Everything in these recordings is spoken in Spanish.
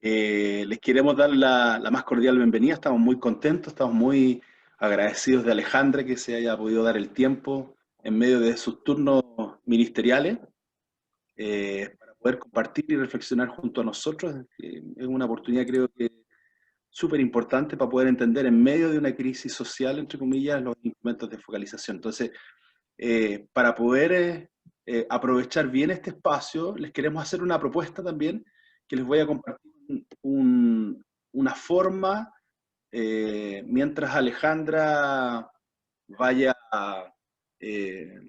Les queremos dar la más cordial bienvenida, estamos muy contentos, estamos muy agradecidos de Alejandra que se haya podido dar el tiempo en medio de sus turnos ministeriales para poder compartir y reflexionar junto a nosotros. Es una oportunidad, creo que súper importante para poder entender en medio de una crisis social, entre comillas, los instrumentos de focalización. Entonces, para poder aprovechar bien este espacio, les queremos hacer una propuesta también, que les voy a compartir una forma, mientras Alejandra vaya eh,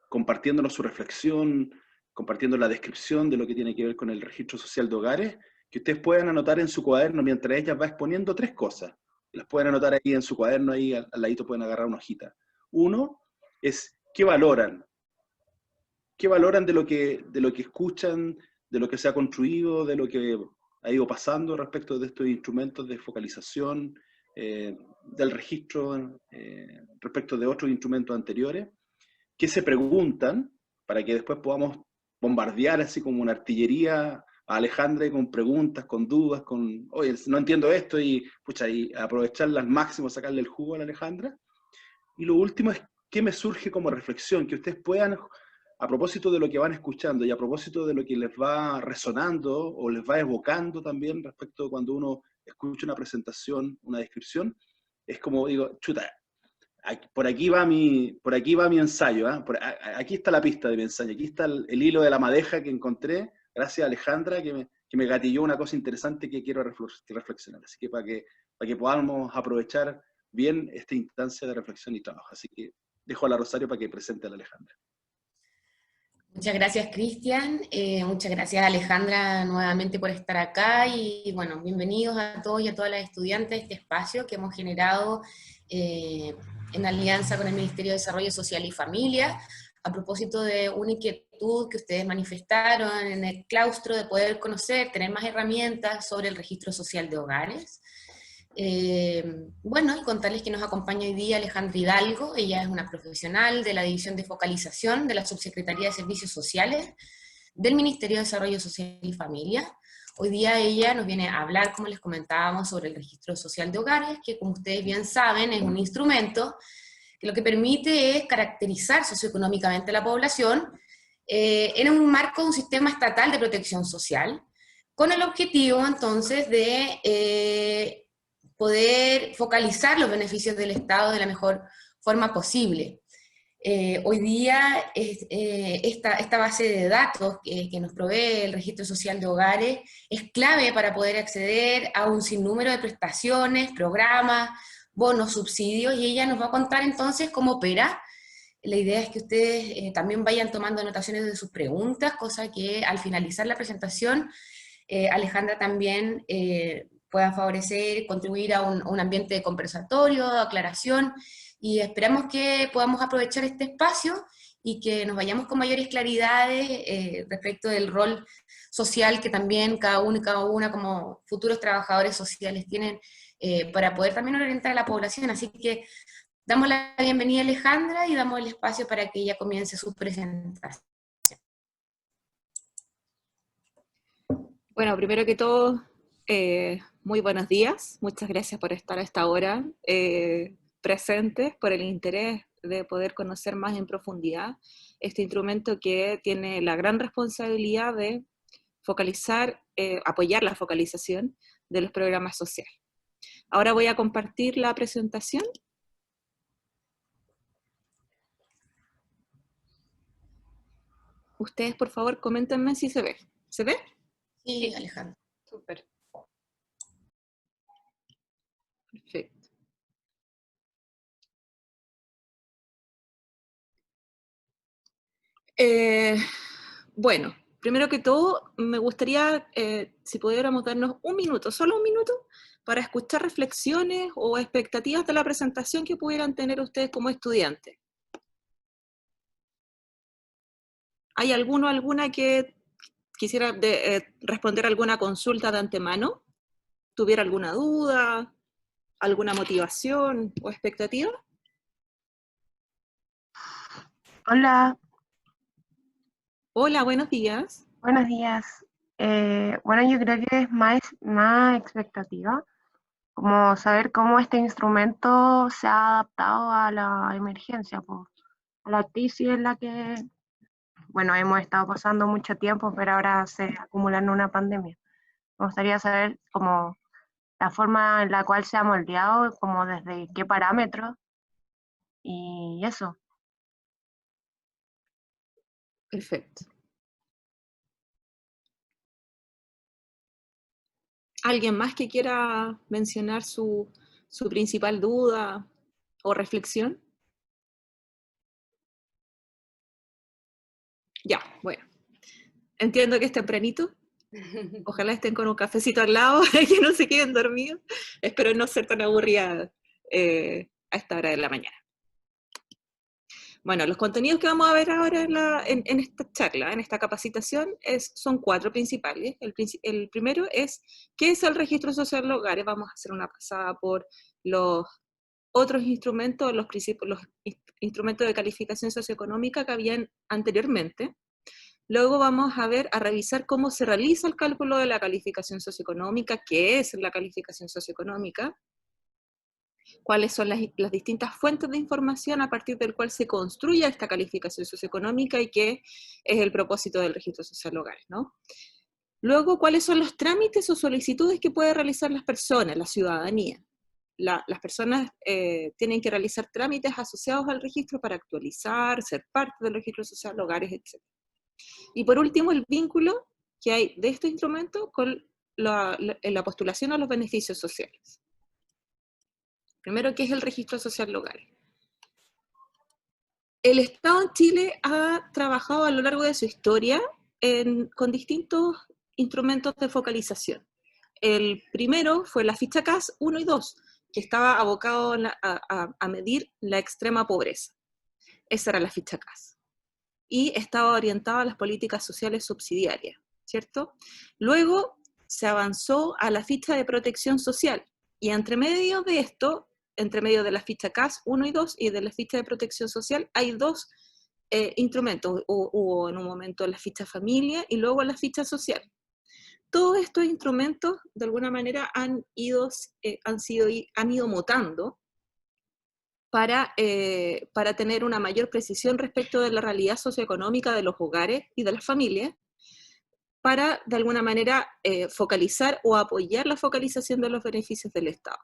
compartiéndonos su reflexión, compartiendo la descripción de lo que tiene que ver con el registro social de hogares, que ustedes puedan anotar en su cuaderno mientras ella va exponiendo tres cosas. Las pueden anotar ahí en su cuaderno, ahí al ladito pueden agarrar una hojita. Uno es qué valoran de lo que escuchan, de lo que se ha construido, de lo que ha ido pasando respecto de estos instrumentos de focalización, del registro, respecto de otros instrumentos anteriores, qué se preguntan, para que después podamos bombardear así como una artillería a Alejandra con preguntas, con dudas, con, oye, no entiendo esto, y, pucha, y aprovecharla al máximo, sacarle el jugo a la Alejandra. Y lo último es qué me surge como reflexión, que ustedes puedan, a propósito de lo que van escuchando y a propósito de lo que les va resonando o les va evocando también respecto de cuando uno escucha una presentación, una descripción, es como digo, chuta, por aquí va mi ensayo, ¿eh? Aquí está la pista de mi ensayo, aquí está el hilo de la madeja que encontré, gracias a Alejandra, que me gatilló una cosa interesante que quiero reflexionar. Así que para que podamos aprovechar bien esta instancia de reflexión y trabajo. Así que dejo a la Rosario para que presente a la Alejandra. Muchas gracias, Cristian. Muchas gracias, Alejandra, nuevamente por estar acá. Y bueno, bienvenidos a todos y a todas las estudiantes de este espacio que hemos generado en alianza con el Ministerio de Desarrollo Social y Familia, a propósito de una inquietud que ustedes manifestaron en el claustro de poder conocer, tener más herramientas sobre el registro social de hogares. Bueno, y contarles que nos acompaña hoy día Alejandra Hidalgo. Ella es una profesional de la División de Focalización de la Subsecretaría de Servicios Sociales del Ministerio de Desarrollo Social y Familia. Hoy día ella nos viene a hablar, como les comentábamos, sobre el registro social de hogares, que como ustedes bien saben es un instrumento que lo que permite es caracterizar socioeconómicamente a la población en un marco de un sistema estatal de protección social, con el objetivo entonces de poder focalizar los beneficios del Estado de la mejor forma posible. Hoy día esta base de datos que nos provee el Registro Social de Hogares es clave para poder acceder a un sinnúmero de prestaciones, programas, bonos, subsidios, y ella nos va a contar entonces cómo opera. La idea es que ustedes también vayan tomando anotaciones de sus preguntas, cosa que al finalizar la presentación Alejandra también pueda favorecer, contribuir a un ambiente de conversatorio, de aclaración, y esperamos que podamos aprovechar este espacio y que nos vayamos con mayores claridades respecto del rol social que también cada uno y cada una como futuros trabajadores sociales tienen para poder también orientar a la población. Así que damos la bienvenida a Alejandra y damos el espacio para que ella comience su presentación. Bueno, primero que todo, muy buenos días. Muchas gracias por estar a esta hora presentes, por el interés de poder conocer más en profundidad este instrumento que tiene la gran responsabilidad de focalizar, apoyar la focalización de los programas sociales. Ahora voy a compartir la presentación. Ustedes, por favor, coméntenme si se ve. ¿Se ve? Sí, Alejandra. Súper. Perfecto. Bueno, primero que todo, me gustaría, si pudiéramos darnos un minuto, solo un minuto, para escuchar reflexiones o expectativas de la presentación que pudieran tener ustedes como estudiantes. ¿Hay alguno o alguna que quisiera responder alguna consulta de antemano? ¿Tuviera alguna duda, alguna motivación o expectativa? Hola, Hola, buenos días. buenos días. Bueno, yo creo que es más expectativa, como saber cómo este instrumento se ha adaptado a la emergencia, pues, a la crisis en la que, bueno, hemos estado pasando mucho tiempo, pero ahora se acumula en una pandemia. Me gustaría saber como la forma en la cual se ha moldeado, como desde qué parámetros y eso. Perfecto. ¿Alguien más que quiera mencionar su principal duda o reflexión? Ya, bueno. Entiendo que es tempranito. Ojalá estén con un cafecito al lado, que no se queden dormidos. Espero no ser tan aburrida a esta hora de la mañana. Bueno, los contenidos que vamos a ver ahora en esta charla, en esta capacitación, son 4 principales. El primero es, ¿qué es el registro social de hogares? Vamos a hacer una pasada por los otros instrumentos, los instrumentos de calificación socioeconómica que habían anteriormente. Luego vamos a revisar cómo se realiza el cálculo de la calificación socioeconómica, qué es la calificación socioeconómica, cuáles son las distintas fuentes de información a partir del cual se construye esta calificación socioeconómica y qué es el propósito del registro social de hogares, ¿no? Luego, cuáles son los trámites o solicitudes que pueden realizar las personas, la ciudadanía. Las personas tienen que realizar trámites asociados al registro para actualizar, ser parte del registro social de hogares, etc. Y por último, el vínculo que hay de este instrumento con la postulación a los beneficios sociales. Primero, ¿qué es el registro social de hogares? El Estado en Chile ha trabajado a lo largo de su historia con distintos instrumentos de focalización. El primero fue la ficha CAS 1 y 2, que estaba abocado a medir la extrema pobreza. Esa era la ficha CAS. Y estaba orientada a las políticas sociales subsidiarias, ¿cierto? Luego se avanzó a la ficha de protección social, y entre medio de esto, entre medio de la ficha CAS 1 y 2 y de la ficha de protección social, hay 2 instrumentos. Hubo en un momento la ficha familia y luego la ficha social. Todos estos instrumentos, de alguna manera, han ido mutando para tener una mayor precisión respecto de la realidad socioeconómica de los hogares y de las familias, para, de alguna manera, focalizar o apoyar la focalización de los beneficios del Estado.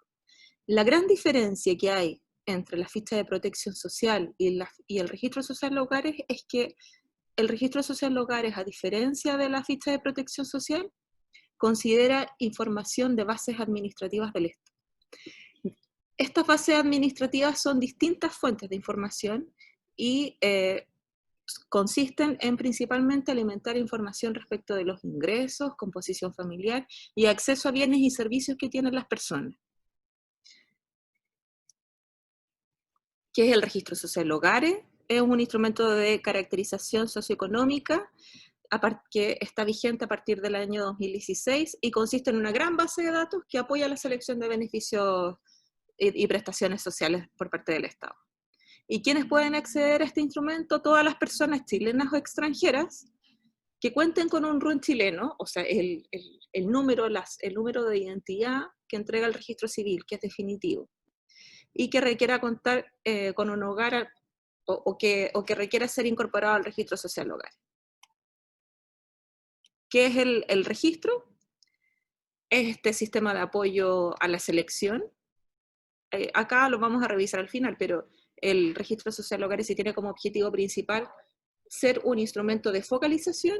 La gran diferencia que hay entre la ficha de protección social y el registro social de hogares es que el registro social de hogares, a diferencia de la ficha de protección social, considera información de bases administrativas del Estado. Estas bases administrativas son distintas fuentes de información y consisten en principalmente alimentar información respecto de los ingresos, composición familiar y acceso a bienes y servicios que tienen las personas. ¿Qué es el registro social de hogares? Es un instrumento de caracterización socioeconómica que está vigente a partir del año 2016 y consiste en una gran base de datos que apoya la selección de beneficios y prestaciones sociales por parte del Estado. ¿Y quiénes pueden acceder a este instrumento? Todas las personas chilenas o extranjeras que cuenten con un RUN chileno, o sea, el número de identidad que entrega el registro civil, que es definitivo, y que requiera contar con un hogar o que requiera ser incorporado al registro social hogar. ¿Qué es el registro? Es este sistema de apoyo a la selección. Acá lo vamos a revisar al final, pero el registro social hogares sí tiene como objetivo principal ser un instrumento de focalización.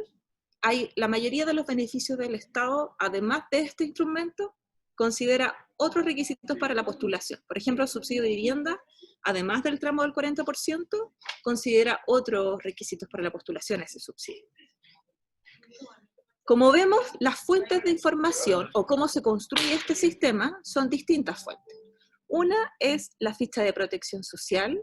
La mayoría de los beneficios del Estado, además de este instrumento, considera otros requisitos para la postulación. Por ejemplo, el subsidio de vivienda, además del tramo del 40%, considera otros requisitos para la postulación a ese subsidio. Como vemos, las fuentes de información o cómo se construye este sistema son distintas fuentes. Una es la ficha de protección social,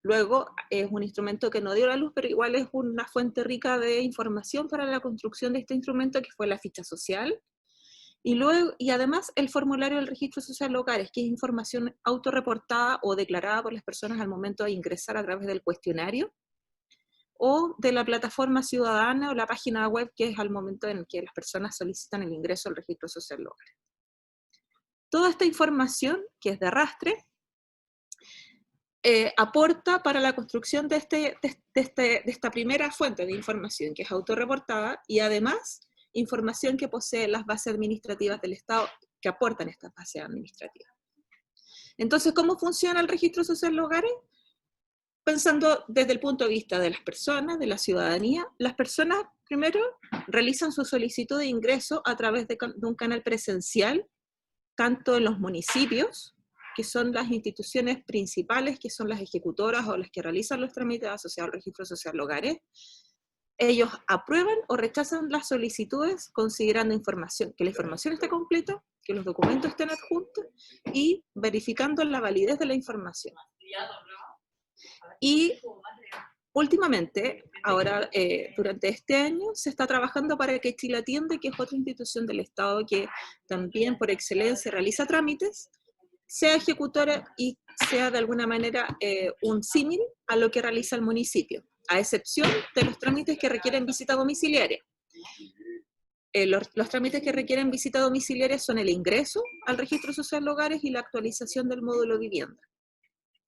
luego es un instrumento que no dio la luz, pero igual es una fuente rica de información para la construcción de este instrumento, que fue la ficha social. Y además el formulario del registro social de hogares, que es información autorreportada o declarada por las personas al momento de ingresar a través del cuestionario, o de la plataforma ciudadana o la página web, que es al momento en que las personas solicitan el ingreso al registro social local. Toda esta información, que es de arrastre, aporta para la construcción de esta primera fuente de información, que es autorreportada, y además información que posee las bases administrativas del Estado que aportan estas bases administrativas. Entonces, ¿cómo funciona el registro social de hogares? Pensando desde el punto de vista de las personas, de la ciudadanía, las personas primero realizan su solicitud de ingreso a través de un canal presencial, tanto en los municipios, que son las instituciones principales, que son las ejecutoras o las que realizan los trámites asociados al registro social de hogares. Ellos aprueban o rechazan las solicitudes considerando que la información esté completa, que los documentos estén adjuntos y verificando la validez de la información. Y últimamente, ahora durante este año, se está trabajando para que Chile Atiende, que es otra institución del Estado que también por excelencia realiza trámites, sea ejecutora y sea de alguna manera un símil a lo que realiza el municipio, a excepción de los trámites que requieren visita domiciliaria. Los trámites que requieren visita domiciliaria son el ingreso al registro social de hogares y la actualización del módulo vivienda.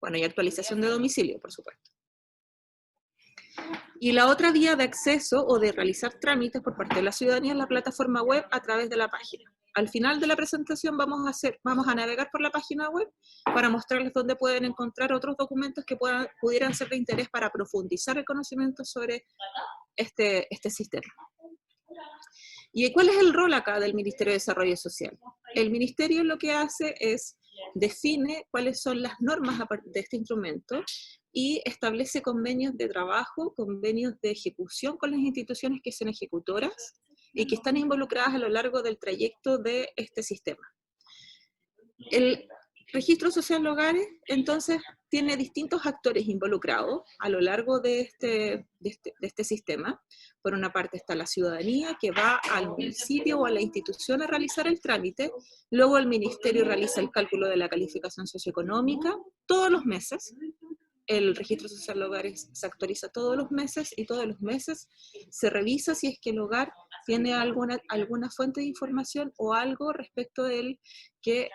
Bueno, y actualización de domicilio, por supuesto. Y la otra vía de acceso o de realizar trámites por parte de la ciudadanía es la plataforma web a través de la página. Al final de la presentación vamos a navegar por la página web para mostrarles dónde pueden encontrar otros documentos que pudieran ser de interés para profundizar el conocimiento sobre este sistema. ¿Y cuál es el rol acá del Ministerio de Desarrollo Social? El Ministerio lo que hace es define cuáles son las normas de este instrumento y establece convenios de trabajo, convenios de ejecución con las instituciones que son ejecutoras y que están involucradas a lo largo del trayecto de este sistema. El registro social de hogares, entonces, tiene distintos actores involucrados a lo largo de este sistema. Por una parte está la ciudadanía, que va al municipio o a la institución a realizar el trámite. Luego el ministerio realiza el cálculo de la calificación socioeconómica todos los meses. El registro social de hogares se actualiza todos los meses y todos los meses se revisa si es que el hogar tiene alguna fuente de información o algo respecto de él que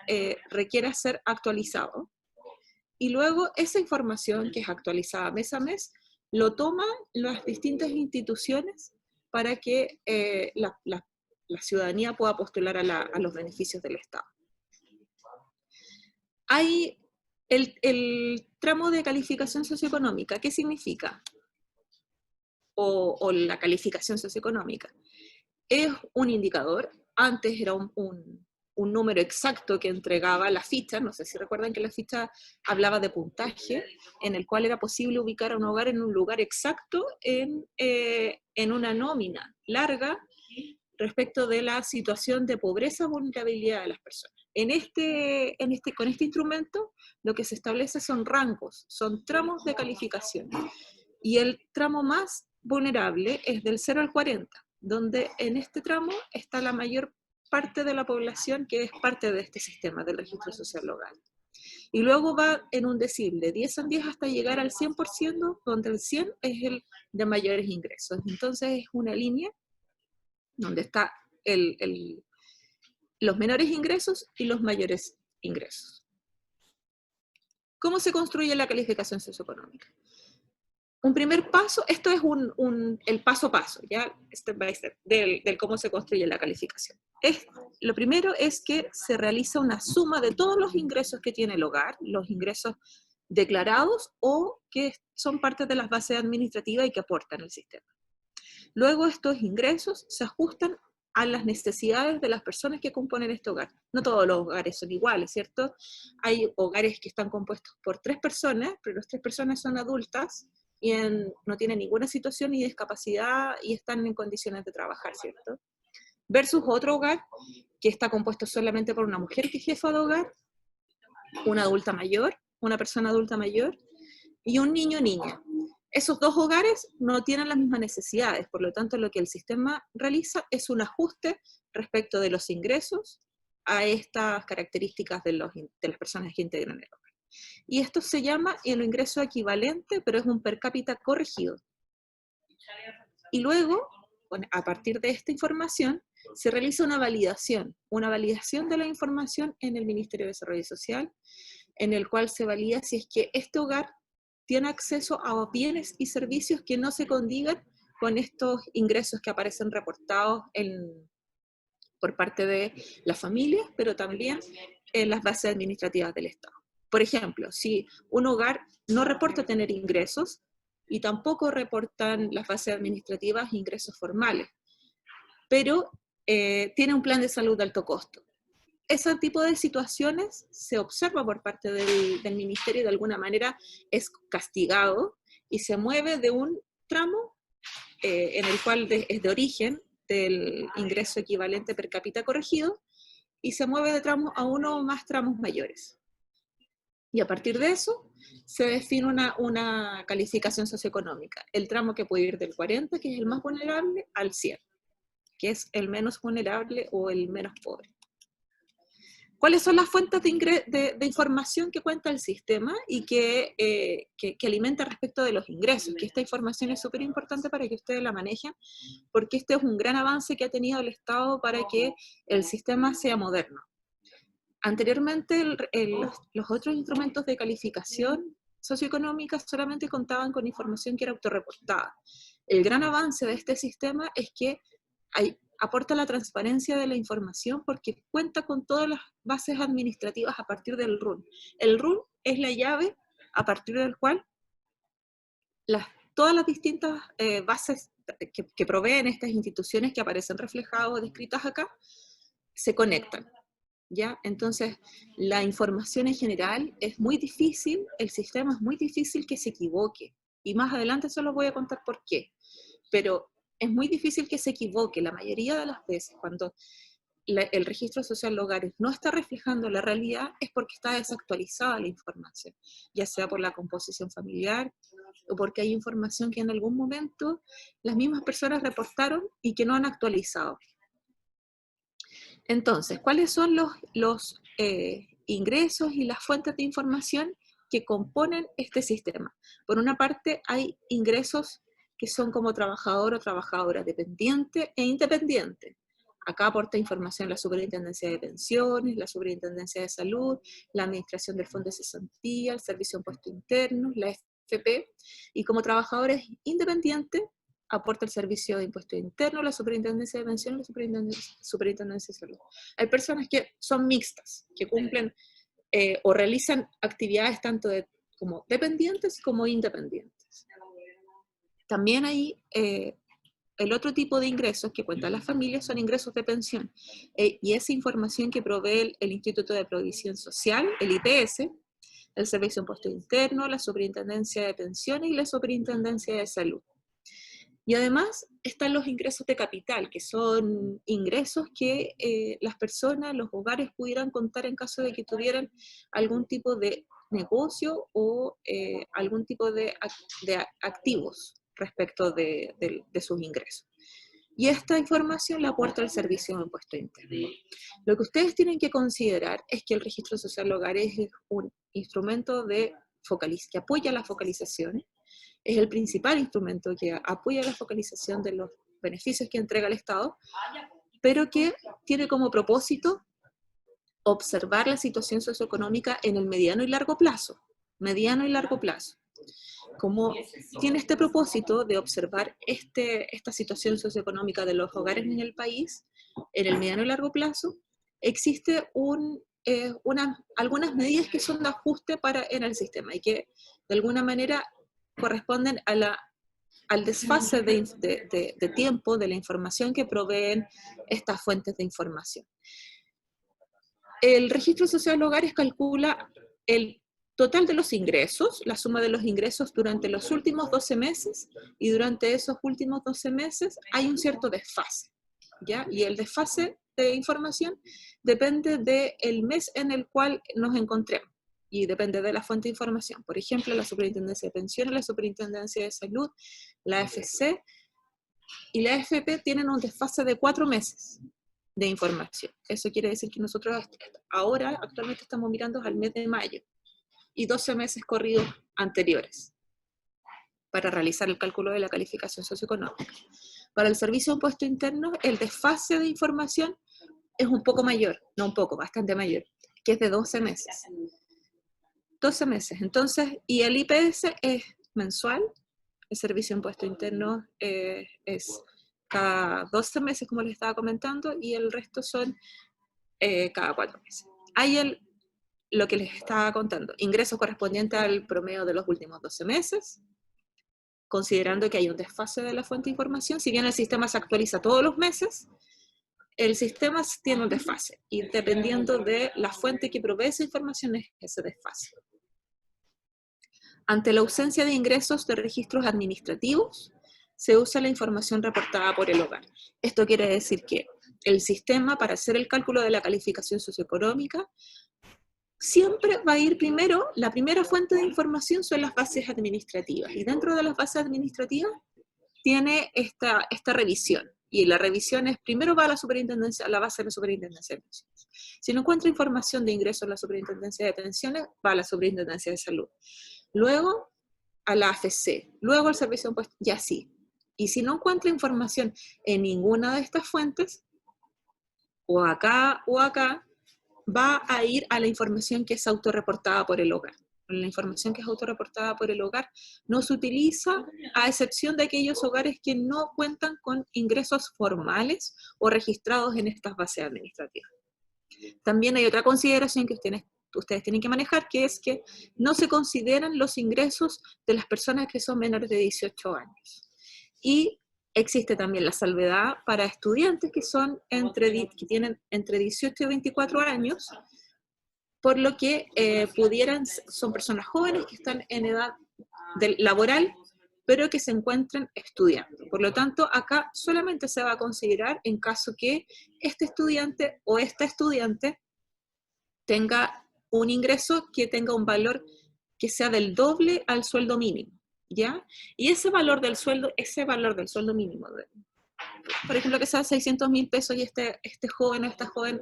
requiera ser actualizado. Y luego esa información que es actualizada mes a mes, lo toman las distintas instituciones para que la ciudadanía pueda postular a los beneficios del Estado. Hay el tramo de calificación socioeconómica. ¿Qué significa? O la calificación socioeconómica. Es un indicador. Antes era un número exacto que entregaba la ficha, no sé si recuerdan que la ficha hablaba de puntaje, en el cual era posible ubicar a un hogar en un lugar exacto en una nómina larga respecto de la situación de pobreza o vulnerabilidad de las personas. Con este instrumento lo que se establece son rangos, son tramos de calificación. Y el tramo más vulnerable es del 0 al 40, donde en este tramo está la mayor parte de la población que es parte de este sistema del registro social local. Y luego va en un decil de 10 en 10 hasta llegar al 100%, donde el 100 es el de mayores ingresos. Entonces es una línea donde está los menores ingresos y los mayores ingresos. ¿Cómo se construye la calificación socioeconómica? Un primer paso, esto es el paso a paso, ¿ya? Step by step, del cómo se construye la calificación. Lo primero es que se realiza una suma de todos los ingresos que tiene el hogar, los ingresos declarados o que son parte de las bases administrativas y que aportan el sistema. Luego estos ingresos se ajustan a las necesidades de las personas que componen este hogar. No todos los hogares son iguales, ¿cierto? Hay hogares que están compuestos por 3 personas, pero las 3 personas son adultas y no tienen ninguna situación ni discapacidad y están en condiciones de trabajar, ¿cierto? Versus otro hogar que está compuesto solamente por una mujer que es jefa de hogar, una adulta mayor, una persona adulta mayor y un niño o niña. Esos 2 hogares no tienen las mismas necesidades, por lo tanto lo que el sistema realiza es un ajuste respecto de los ingresos a estas características de las personas que integran el hogar. Y esto se llama el ingreso equivalente, pero es un per cápita corregido. Y luego, bueno, a partir de esta información, se realiza una validación de la información en el Ministerio de Desarrollo Social, en el cual se valida si es que este hogar tiene acceso a bienes y servicios que no se condigan con estos ingresos que aparecen reportados por parte de las familias, pero también en las bases administrativas del Estado. Por ejemplo, si un hogar no reporta tener ingresos y tampoco reportan las bases administrativas ingresos formales, pero tiene un plan de salud de alto costo. Ese tipo de situaciones se observa por parte del ministerio y de alguna manera es castigado y se mueve de un tramo en el cual es de origen del ingreso equivalente per cápita corregido y se mueve de tramos a uno o más tramos mayores. Y a partir de eso se define una calificación socioeconómica. El tramo que puede ir del 40, que es el más vulnerable, al 100, que es el menos vulnerable o el menos pobre. ¿Cuáles son las fuentes de información que cuenta el sistema y que alimenta respecto de los ingresos? Que esta información es súper importante para que ustedes la manejen, porque este es un gran avance que ha tenido el Estado para que el sistema sea moderno. Anteriormente, los otros instrumentos de calificación socioeconómica solamente contaban con información que era autorreportada. El gran avance de este sistema es que aporta la transparencia de la información porque cuenta con todas las bases administrativas a partir del RUN. El RUN es la llave a partir del cual todas las distintas bases que proveen estas instituciones que aparecen reflejadas o descritas acá, se conectan. ¿Ya? Entonces, la información en general es muy difícil, el sistema es muy difícil que se equivoque. Y más adelante se los voy a contar por qué. Pero es muy difícil que se equivoque. La mayoría de las veces, cuando el registro social de hogares no está reflejando la realidad, es porque está desactualizada la información, ya sea por la composición familiar o porque hay información que en algún momento las mismas personas reportaron y que no han actualizado. Entonces, ¿cuáles son los ingresos y las fuentes de información que componen este sistema? Por una parte, hay ingresos que son como trabajador o trabajadora dependiente e independiente. Acá aporta información la Superintendencia de Pensiones, la Superintendencia de Salud, la Administración del Fondo de Cesantía, el Servicio de Impuestos Internos, la FP, y como trabajadores independientes, aporta el Servicio de Impuestos Internos, la Superintendencia de Pensiones, la Superintendencia de Salud. Hay personas que son mixtas, que cumplen o realizan actividades tanto como dependientes como independientes. También hay el otro tipo de ingresos que cuentan las familias son ingresos de pensión. Y esa información que provee el Instituto de Provisión Social, el IPS, el Servicio de Impuestos Internos, la Superintendencia de Pensiones y la Superintendencia de Salud. Y además están los ingresos de capital, que son ingresos que las personas, los hogares pudieran contar en caso de que tuvieran algún tipo de negocio o algún tipo de activos respecto de sus ingresos. Y esta información la aporta el Servicio de Impuestos Internos. Lo que ustedes tienen que considerar es que el Registro Social de Hogares es un instrumento que apoya la focalización, es el principal instrumento que apoya la focalización de los beneficios que entrega el Estado, pero que tiene como propósito observar la situación socioeconómica en el mediano y largo plazo. Como tiene este propósito de observar esta situación socioeconómica de los hogares en el país, en el mediano y largo plazo, existe algunas medidas que son de ajuste en el sistema y que de alguna manera corresponden al desfase de tiempo de la información que proveen estas fuentes de información. El Registro Social de Hogares calcula el total de los ingresos, la suma de los ingresos durante los últimos 12 meses, y durante esos últimos 12 meses hay un cierto desfase, ¿ya? Y el desfase de información depende del mes en el cual nos encontremos, y depende de la fuente de información. Por ejemplo, la Superintendencia de Pensiones, la Superintendencia de Salud, la AFC y la AFP tienen un desfase de 4 meses de información. Eso quiere decir que nosotros ahora, actualmente estamos mirando al mes de mayo, y 12 meses corridos anteriores, para realizar el cálculo de la calificación socioeconómica. Para el Servicio de Impuesto Interno, el desfase de información es un poco mayor, no un poco, bastante mayor, que es de 12 meses. 12 meses, entonces, y el IPS es mensual, el Servicio de Impuesto Interno es cada 12 meses, como les estaba comentando, y el resto son cada 4 meses. Hay lo que les estaba contando, ingresos correspondientes al promedio de los últimos 12 meses, considerando que hay un desfase de la fuente de información. Si bien el sistema se actualiza todos los meses, el sistema tiene un desfase, y dependiendo de la fuente que provee esa información es ese desfase. Ante la ausencia de ingresos de registros administrativos, se usa la información reportada por el hogar. Esto quiere decir que el sistema, para hacer el cálculo de la calificación socioeconómica, siempre va a ir primero, la primera fuente de información son las bases administrativas, y dentro de las bases administrativas tiene esta revisión, y la revisión es, primero va a la superintendencia, a la base de la superintendencia de pensiones. Si no encuentra información de ingresos en la superintendencia de pensiones, va a la superintendencia de salud. Luego a la AFC, luego al Servicio de Impuestos, y así. Y si no encuentra información en ninguna de estas fuentes, o acá, va a ir a la información que es autorreportada por el hogar. La información que es autorreportada por el hogar no se utiliza, a excepción de aquellos hogares que no cuentan con ingresos formales o registrados en estas bases administrativas. También hay otra consideración que ustedes tienen que manejar, que es que no se consideran los ingresos de las personas que son menores de 18 años. Y existe también la salvedad para estudiantes que tienen entre 18 y 24 años, por lo que son personas jóvenes que están en edad laboral, pero que se encuentren estudiando. Por lo tanto, acá solamente se va a considerar en caso que este estudiante o esta estudiante tenga un ingreso que tenga un valor que sea del doble al sueldo mínimo, ¿ya? Y ese valor del sueldo mínimo, por ejemplo, que sea 600.000 pesos, y este joven o esta joven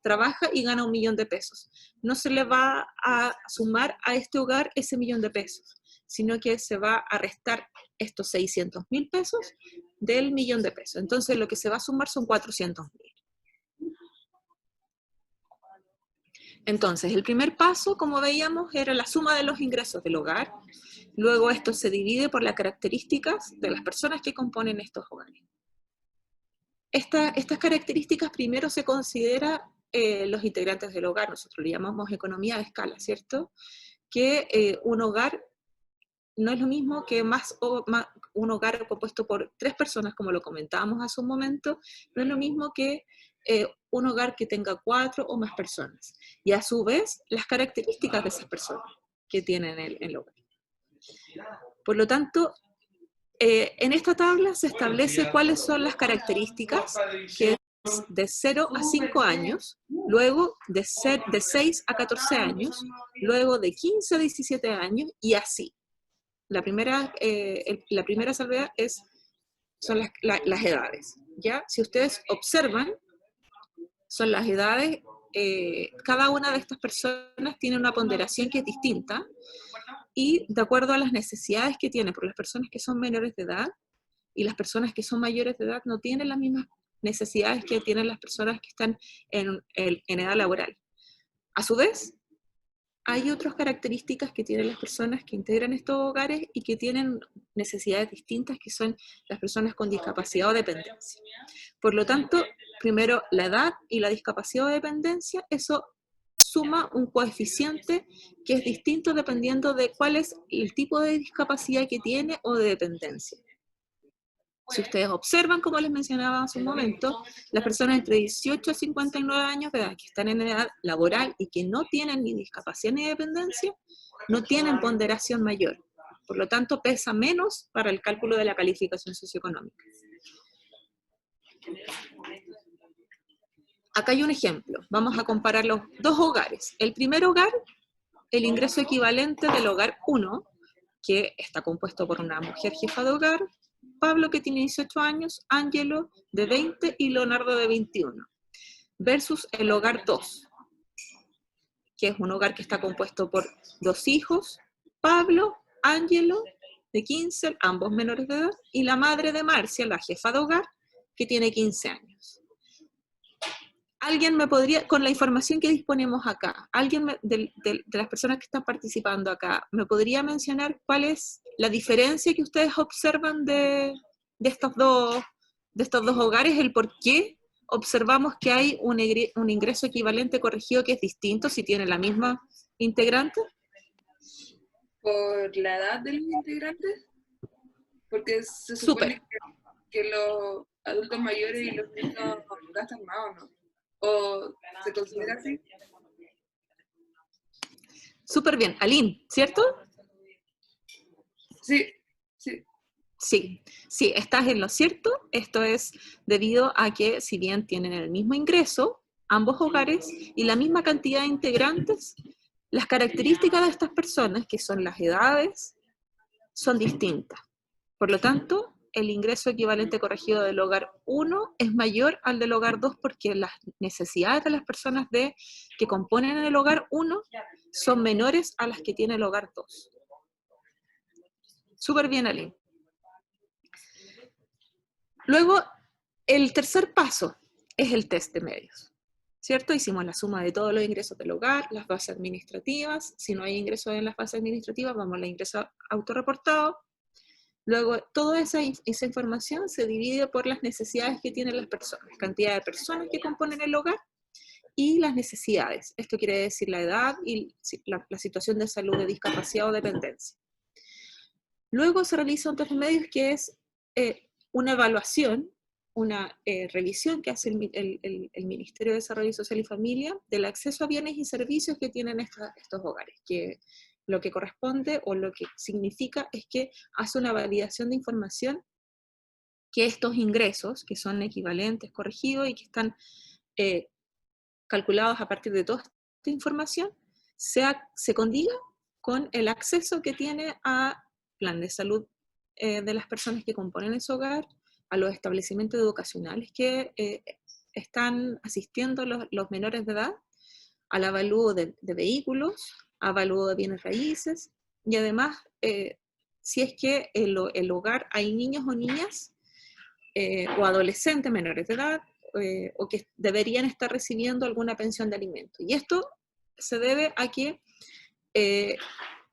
trabaja y gana 1.000.000 de pesos. No se le va a sumar a este hogar ese 1.000.000 de pesos, sino que se va a restar estos 600.000 pesos del 1.000.000 de pesos. Entonces lo que se va a sumar son 400.000. Entonces, el primer paso, como veíamos, era la suma de los ingresos del hogar. Luego esto se divide por las características de las personas que componen estos hogares. Estas características primero se considera los integrantes del hogar. Nosotros le llamamos economía de escala, ¿cierto? Que un hogar no es lo mismo que un hogar compuesto por 3 personas, como lo comentábamos hace un momento, no es lo mismo que un hogar que tenga 4 o más personas. Y a su vez, las características de esas personas que tienen el hogar. Por lo tanto, en esta tabla se establece cuáles son las características, que es de 0 a 5 años, luego de 6 a 14 años, luego de 15 a 17 años, y así. La primera salvedad son las edades, ¿ya? Si ustedes observan, son las edades, cada una de estas personas tiene una ponderación que es distinta, y de acuerdo a las necesidades que tienen, por las personas que son menores de edad y las personas que son mayores de edad no tienen las mismas necesidades que tienen las personas que están en edad laboral. A su vez, hay otras características que tienen las personas que integran estos hogares y que tienen necesidades distintas, que son las personas con discapacidad o dependencia. Por lo tanto, primero la edad y la discapacidad o dependencia, eso suma un coeficiente que es distinto dependiendo de cuál es el tipo de discapacidad que tiene o de dependencia. Si ustedes observan, como les mencionaba hace un momento, las personas entre 18 a 59 años de edad que están en edad laboral y que no tienen ni discapacidad ni dependencia, no tienen ponderación mayor. Por lo tanto, pesa menos para el cálculo de la calificación socioeconómica. Acá hay un ejemplo. Vamos a comparar los dos hogares. El primer hogar, el ingreso equivalente del hogar 1, que está compuesto por una mujer jefa de hogar, Pablo, que tiene 18 años, Ángelo, de 20, y Leonardo, de 21. Versus el hogar 2, que es un hogar que está compuesto por 2 hijos, Pablo, Ángelo de 15, ambos menores de edad, y la madre de Marcia, la jefa de hogar, que tiene 15 años. ¿Alguien me podría, con la información que disponemos acá, de las personas que están participando acá, me podría mencionar cuál es la diferencia que ustedes observan de estos dos hogares, el por qué observamos que hay un ingreso equivalente corregido que es distinto si tiene la misma integrante? Por la edad de los integrantes, porque se supone que los adultos mayores y los niños gastan más, ¿o no? ¿O se considera así? Súper bien. Aline, ¿cierto? Sí, sí. Sí, estás en lo cierto. Esto es debido a que si bien tienen el mismo ingreso, ambos hogares, y la misma cantidad de integrantes, las características de estas personas, que son las edades, son distintas. Por lo tanto, el ingreso equivalente corregido del hogar 1 es mayor al del hogar 2 porque las necesidades de las personas que componen el hogar 1 son menores a las que tiene el hogar 2. Súper bien, Aline. Luego, el tercer paso es el test de medios, ¿cierto? Hicimos la suma de todos los ingresos del hogar, las bases administrativas. Si no hay ingresos en las bases administrativas, vamos al ingreso autorreportado. Luego, toda esa información se divide por las necesidades que tienen las personas, cantidad de personas que componen el hogar y las necesidades. Esto quiere decir la edad y la situación de salud, de discapacidad o dependencia. Luego se realiza un test de medios que es una evaluación, una revisión que hace el Ministerio de Desarrollo Social y Familia del acceso a bienes y servicios que tienen estos hogares, que lo que corresponde o lo que significa es que hace una validación de información que estos ingresos, que son equivalentes, corregidos y que están calculados a partir de toda esta información, se condiga con el acceso que tiene a plan de salud de las personas que componen ese hogar, a los establecimientos educacionales que están asistiendo los menores de edad, al avalúo de vehículos, avalúo de bienes raíces, y además, si es que el hogar hay niños o niñas o adolescentes menores de edad, o que deberían estar recibiendo alguna pensión de alimento. Y esto se debe a que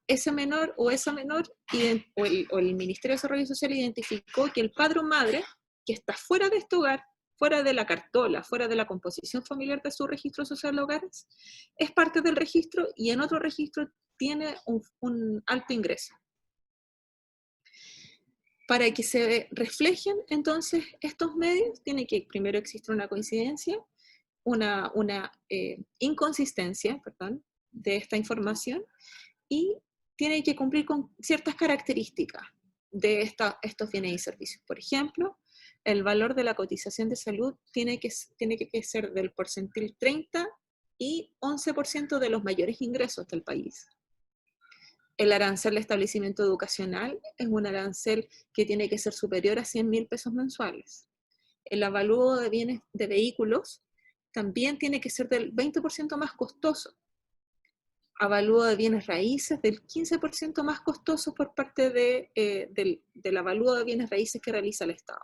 ese menor o esa menor, o el Ministerio de Desarrollo Social identificó que el padre o madre que está fuera de este hogar, fuera de la cartola, fuera de la composición familiar de su registro social de hogares, es parte del registro y en otro registro tiene un alto ingreso. Para que se reflejen entonces estos medios, tiene que primero existir una coincidencia, una inconsistencia, perdón, de esta información, y tiene que cumplir con ciertas características de estos bienes y servicios. Por ejemplo, el valor de la cotización de salud tiene que ser del porcentil 30 y 11% de los mayores ingresos del país. El arancel de establecimiento educacional es un arancel que tiene que ser superior a 100.000 pesos mensuales. El avalúo de bienes de vehículos también tiene que ser del 20% más costoso. Avalúo de bienes raíces del 15% más costoso por parte del avalúo de bienes raíces que realiza el Estado.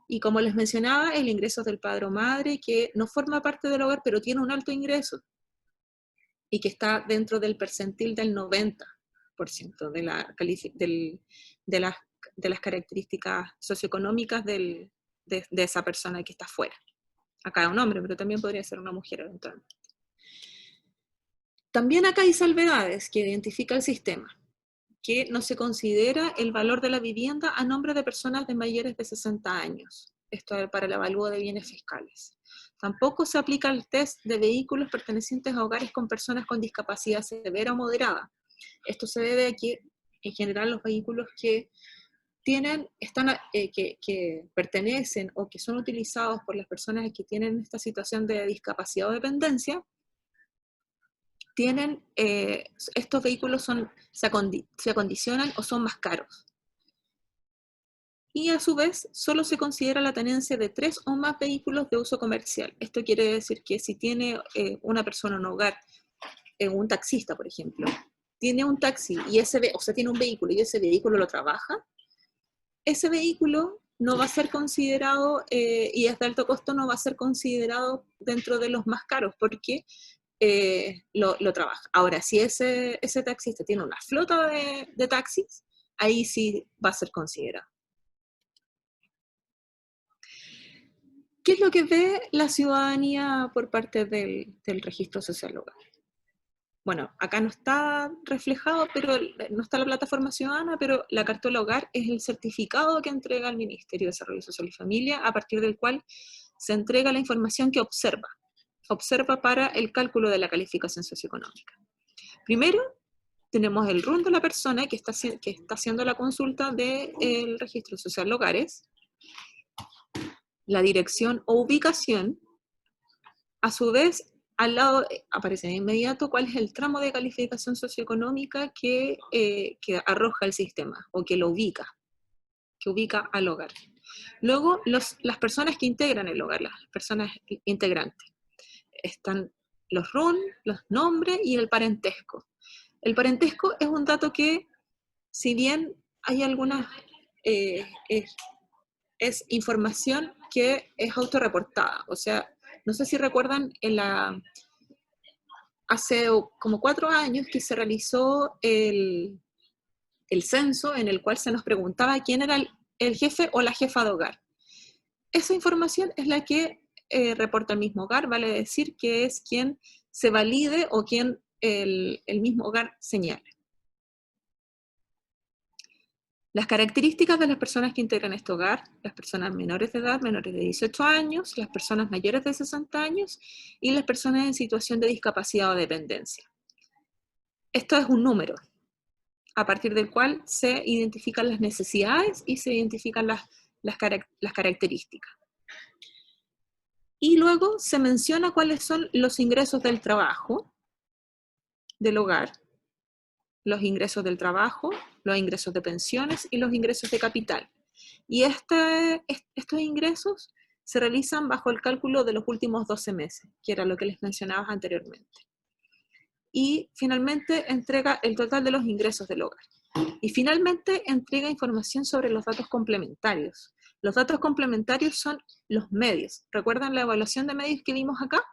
Y como les mencionaba, el ingreso del padre o madre que no forma parte del hogar, pero tiene un alto ingreso y que está dentro del percentil del 90% de las características socioeconómicas de esa persona que está fuera. Acá es un hombre, pero también podría ser una mujer eventualmente. También acá hay salvedades que identifica el sistema, que no se considera el valor de la vivienda a nombre de personas de mayores de 60 años. Esto es para el avalúo de bienes fiscales. Tampoco se aplica el test de vehículos pertenecientes a hogares con personas con discapacidad severa o moderada. Esto se debe a que, en general, los vehículos que pertenecen o que son utilizados por las personas que tienen esta situación de discapacidad o dependencia, estos vehículos se acondicionan o son más caros. Y a su vez, solo se considera la tenencia de 3 o más vehículos de uso comercial. Esto quiere decir que si tiene una persona en un hogar, un taxista, por ejemplo, tiene un taxi, y o sea, tiene un vehículo y ese vehículo lo trabaja, ese vehículo no va a ser considerado, y es de alto costo, no va a ser considerado dentro de los más caros, porque lo trabaja. Ahora, si ese taxista tiene una flota de taxis, ahí sí va a ser considerado. ¿Qué es lo que ve la ciudadanía por parte del registro social hogar? Bueno, acá no está reflejado, pero no está la plataforma ciudadana, pero la cartola hogar es el certificado que entrega el Ministerio de Desarrollo Social y Familia, a partir del cual se entrega la información que observa para el cálculo de la calificación socioeconómica. Primero, tenemos el RUN de la persona que está haciendo la consulta del registro social hogares, la dirección o ubicación. A su vez, al lado aparece de inmediato cuál es el tramo de calificación socioeconómica que arroja el sistema, o que lo ubica, al hogar. Luego, las personas que integran el hogar, las personas integrantes. Están los RUN, los nombres y el parentesco. El parentesco es un dato que, si bien hay algunas, es información que es autorreportada. O sea, no sé si recuerdan, hace como 4 años que se realizó el censo en el cual se nos preguntaba quién era el jefe o la jefa de hogar. Esa información es la que reporta el mismo hogar, vale decir que es quien se valide o quien el mismo hogar señale. Las características de las personas que integran este hogar: las personas menores de edad, menores de 18 años, las personas mayores de 60 años y las personas en situación de discapacidad o dependencia. Esto es un número, a partir del cual se identifican las necesidades y se identifican las características. Y luego se menciona cuáles son los ingresos del trabajo del hogar, los ingresos del trabajo, los ingresos de pensiones y los ingresos de capital. Y estos ingresos se realizan bajo el cálculo de los últimos 12 meses, que era lo que les mencionaba anteriormente. Y finalmente entrega el total de los ingresos del hogar. Y finalmente entrega información sobre los datos complementarios. Los datos complementarios son los medios. ¿Recuerdan la evaluación de medios que vimos acá?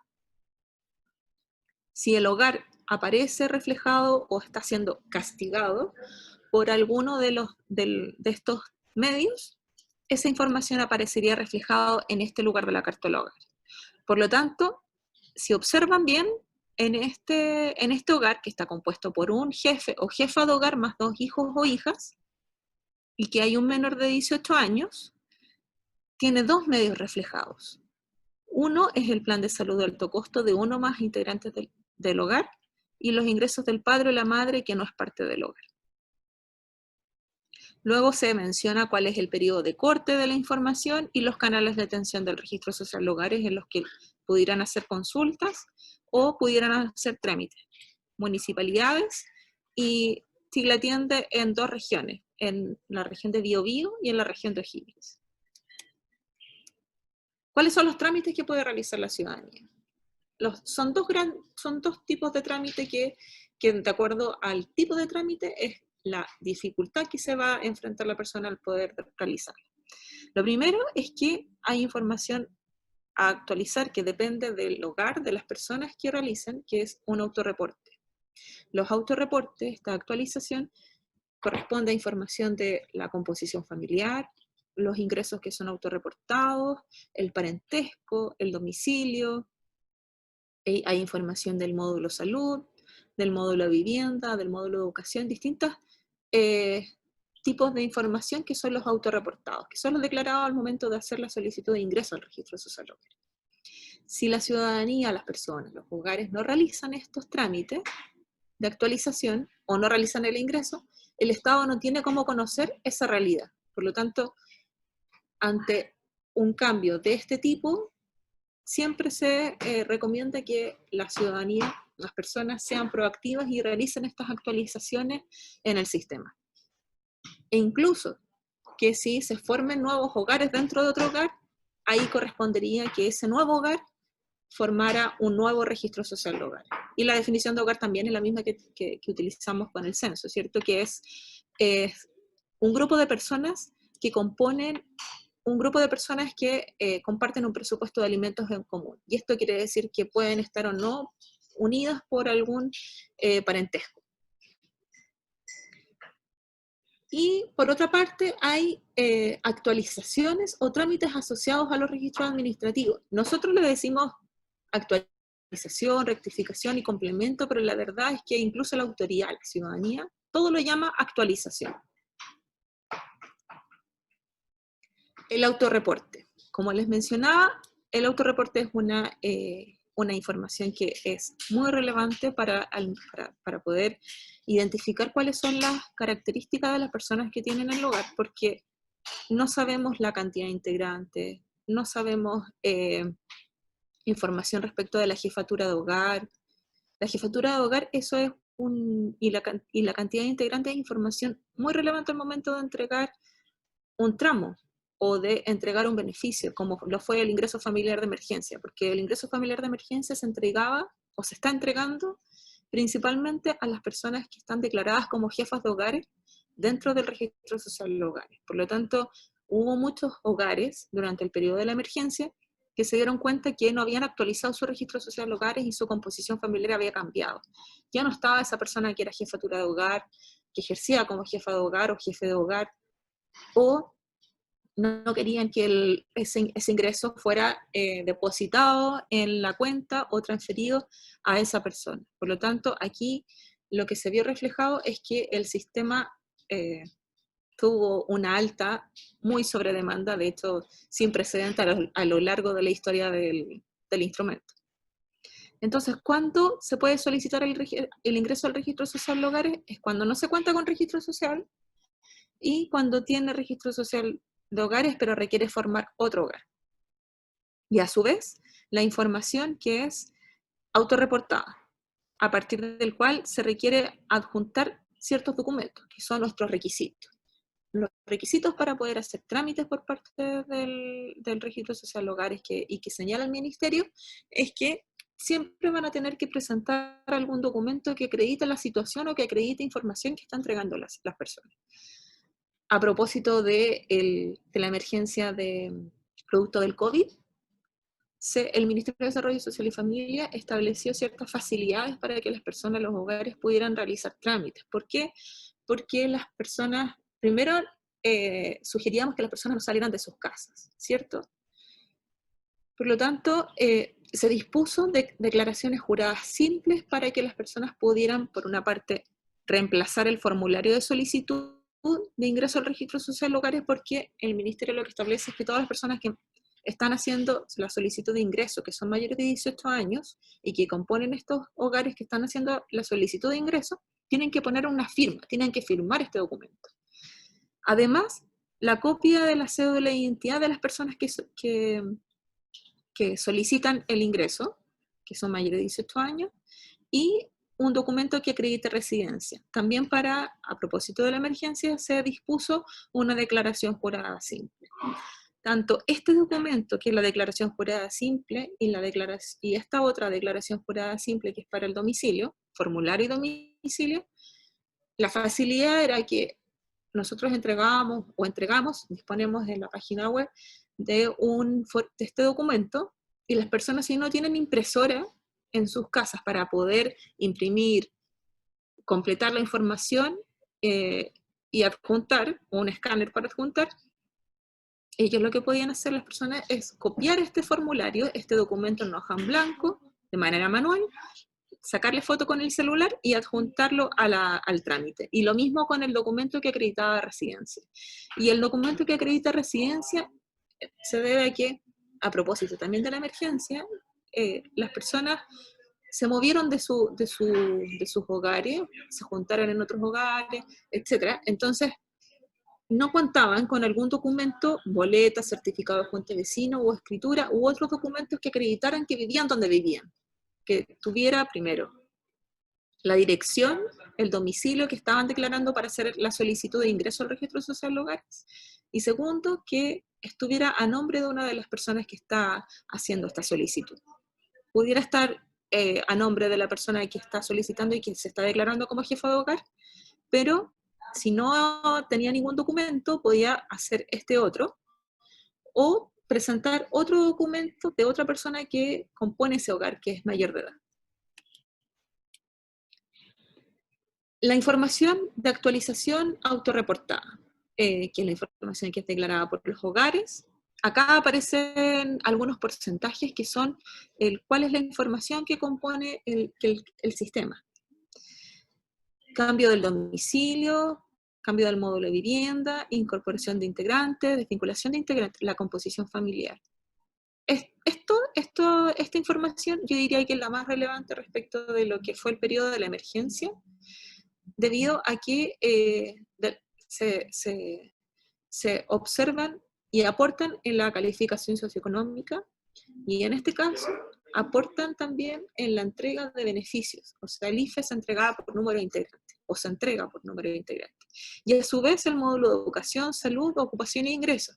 Si el hogar aparece reflejado o está siendo castigado por alguno de estos medios, esa información aparecería reflejada en este lugar de la cartola hogar. Por lo tanto, si observan bien, en este hogar, que está compuesto por un jefe o jefa de hogar más 2 hijos o hijas, y que hay un menor de 18 años, tiene 2 medios reflejados. Uno es el plan de salud de alto costo de uno más integrantes del hogar, y los ingresos del padre o la madre que no es parte del hogar. Luego se menciona cuál es el periodo de corte de la información y los canales de atención del registro social de hogares en los que pudieran hacer consultas o pudieran hacer trámites. Municipalidades, y Chile atiende en 2 regiones, en la región de Biobío y en la región de O'Higgins. ¿Cuáles son los trámites que puede realizar la ciudadanía? Son dos tipos de trámite que de acuerdo al tipo de trámite es la dificultad que se va a enfrentar la persona al poder realizarlo. Lo primero es que hay información a actualizar que depende del hogar, de las personas que realicen, que es un autorreporte. Los autorreportes, esta actualización, corresponde a información de la composición familiar, los ingresos que son autorreportados, el parentesco, el domicilio. Hay información del módulo salud, del módulo vivienda, del módulo educación, distintos tipos de información que son los autorreportados, que son los declarados al momento de hacer la solicitud de ingreso al registro social hogar. Si la ciudadanía, las personas, los hogares no realizan estos trámites de actualización o no realizan el ingreso, el Estado no tiene cómo conocer esa realidad. Por lo tanto, ante un cambio de este tipo, siempre se recomienda que la ciudadanía, las personas sean proactivas y realicen estas actualizaciones en el sistema. E incluso que si se formen nuevos hogares dentro de otro hogar, ahí correspondería que ese nuevo hogar formara un nuevo registro social de hogar. Y la definición de hogar también es la misma que utilizamos con el censo, ¿cierto? Que es un grupo de personas que componen, un grupo de personas que comparten un presupuesto de alimentos en común. Y esto quiere decir que pueden estar o no unidas por algún parentesco. Y por otra parte hay actualizaciones o trámites asociados a los registros administrativos. Nosotros le decimos actualización, rectificación y complemento, pero la verdad es que incluso la autoridad, la ciudadanía, todo lo llama actualización. El autorreporte. Como les mencionaba, el autorreporte es una información que es muy relevante para poder identificar cuáles son las características de las personas que tienen el hogar, porque no sabemos la cantidad de integrantes, no sabemos información respecto de la jefatura de hogar. La jefatura de hogar, eso es y la cantidad de integrantes es información muy relevante al momento de entregar un tramo o de entregar un beneficio, como lo fue el ingreso familiar de emergencia, porque el ingreso familiar de emergencia se entregaba o se está entregando principalmente a las personas que están declaradas como jefas de hogares dentro del registro social de hogares. Por lo tanto, hubo muchos hogares durante el periodo de la emergencia que se dieron cuenta que no habían actualizado su registro social de hogares y su composición familiar había cambiado. Ya no estaba esa persona que era jefatura de hogar, que ejercía como jefa de hogar o jefe de hogar, o no querían que ese ingreso fuera depositado en la cuenta o transferido a esa persona. Por lo tanto, aquí lo que se vio reflejado es que el sistema tuvo una alta, muy sobredemanda, de hecho, sin precedentes a lo largo de la historia del instrumento. Entonces, ¿cuándo se puede solicitar el ingreso al registro social de hogares? Es cuando no se cuenta con registro social y cuando tiene registro social de hogares, pero requiere formar otro hogar. Y a su vez, la información que es autorreportada, a partir del cual se requiere adjuntar ciertos documentos, que son nuestros requisitos. Los requisitos para poder hacer trámites por parte del registro social de hogares y que señala el ministerio, es que siempre van a tener que presentar algún documento que acredite la situación o que acredite información que están entregando las personas. A propósito de la emergencia producto del COVID, el Ministerio de Desarrollo Social y Familia estableció ciertas facilidades para que las personas, los hogares, pudieran realizar trámites. ¿Por qué? Porque las personas, primero, sugeríamos que las personas no salieran de sus casas, ¿cierto? Por lo tanto, se dispuso de declaraciones juradas simples para que las personas pudieran, por una parte, reemplazar el formulario de solicitud de ingreso al registro social de hogares, porque el ministerio lo que establece es que todas las personas que están haciendo la solicitud de ingreso, que son mayores de 18 años y que componen estos hogares que están haciendo la solicitud de ingreso, tienen que poner una firma, tienen que firmar este documento. Además, la copia de la cédula de identidad de las personas que solicitan el ingreso, que son mayores de 18 años, y un documento que acredite residencia. También a propósito de la emergencia, se dispuso una declaración jurada simple. Tanto este documento, que es la declaración jurada simple, y esta otra declaración jurada simple, que es para el domicilio, formulario y domicilio, la facilidad era que nosotros disponemos en la página web de este documento, y las personas, si no tienen impresora en sus casas para poder imprimir, completar la información y adjuntar, o un escáner para adjuntar, ellos lo que podían hacer las personas es copiar este formulario, este documento en hoja en blanco, de manera manual, sacarle foto con el celular y adjuntarlo al trámite. Y lo mismo con el documento que acreditaba residencia. Y el documento que acredita residencia se debe a que, a propósito también de la emergencia, las personas se movieron de sus hogares, se juntaron en otros hogares, etc. Entonces, no contaban con algún documento, boleta, certificado de junta de vecino o escritura, u otros documentos que acreditaran que vivían donde vivían. Que tuviera, primero, la dirección, el domicilio que estaban declarando para hacer la solicitud de ingreso al registro social de hogares, y segundo, que estuviera a nombre de una de las personas que está haciendo esta solicitud. pudiera estar a nombre de la persona que está solicitando y que se está declarando como jefa de hogar, pero si no tenía ningún documento, podía hacer este otro, o presentar otro documento de otra persona que compone ese hogar, que es mayor de edad. La información de actualización autorreportada, que es la información que es declarada por los hogares. Acá aparecen algunos porcentajes que son cuál es la información que compone el sistema. Cambio del domicilio, cambio del módulo de vivienda, incorporación de integrantes, desvinculación de integrantes, la composición familiar. Esta información yo diría que es la más relevante respecto de lo que fue el periodo de la emergencia, debido a que se observan y aportan en la calificación socioeconómica, y en este caso aportan también en la entrega de beneficios. O sea, el IFE se entregaba por número de integrantes, o se entrega por número de integrantes. Y a su vez el módulo de educación, salud, ocupación e ingresos.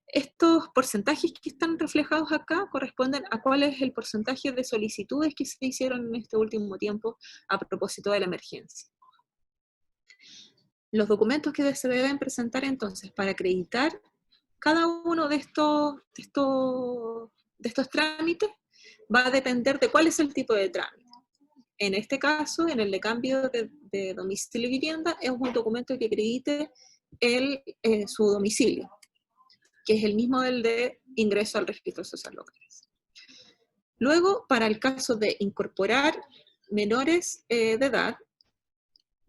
Estos porcentajes que están reflejados acá corresponden a cuál es el porcentaje de solicitudes que se hicieron en este último tiempo a propósito de la emergencia. Los documentos que se deben presentar entonces para acreditar cada uno de estos trámites va a depender de cuál es el tipo de trámite. En este caso, en el de cambio de domicilio y vivienda, es un documento que acredite su domicilio, que es el mismo del de ingreso al registro social locales. Luego, para el caso de incorporar menores de edad,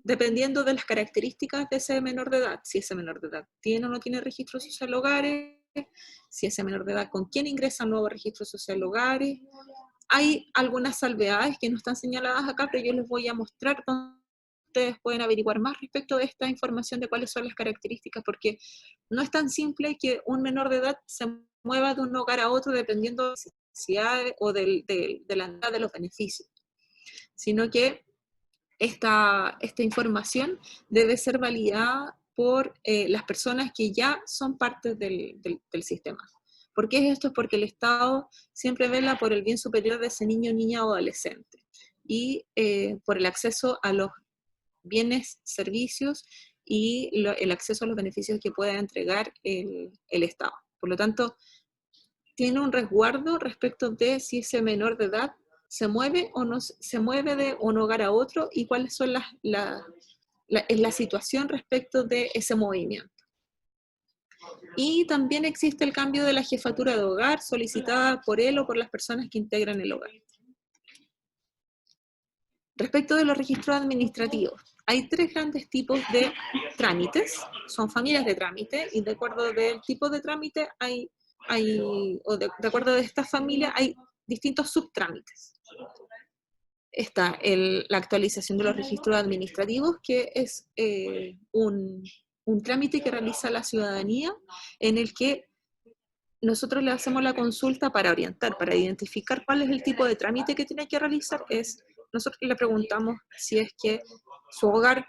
dependiendo de las características de ese menor de edad, si ese menor de edad tiene o no tiene registro social hogares, si ese menor de edad con quién ingresa al nuevo registro social hogares. Hay algunas salvedades que no están señaladas acá, pero yo les voy a mostrar donde ustedes pueden averiguar más respecto de esta información de cuáles son las características, porque no es tan simple que un menor de edad se mueva de un hogar a otro dependiendo de la necesidad o de la edad de los beneficios, sino que esta información debe ser validada por las personas que ya son parte del sistema. ¿Por qué es esto? Es porque el Estado siempre vela por el bien superior de ese niño, niña o adolescente, y por el acceso a los bienes, servicios y el acceso a los beneficios que pueda entregar el Estado. Por lo tanto, tiene un resguardo respecto de si ese menor de edad se mueve o no se mueve de un hogar a otro, y cuáles son la situación respecto de ese movimiento. Y también existe el cambio de la jefatura de hogar solicitada por él o por las personas que integran el hogar. Respecto de los registros administrativos, hay tres grandes tipos de trámites, son familias de trámite, y de acuerdo del tipo de trámite de acuerdo de esta familia hay distintos subtrámites. Está la actualización de los registros administrativos, que es un trámite que realiza la ciudadanía, en el que nosotros le hacemos la consulta para orientar, para identificar cuál es el tipo de trámite que tiene que realizar. Nosotros le preguntamos si es que su hogar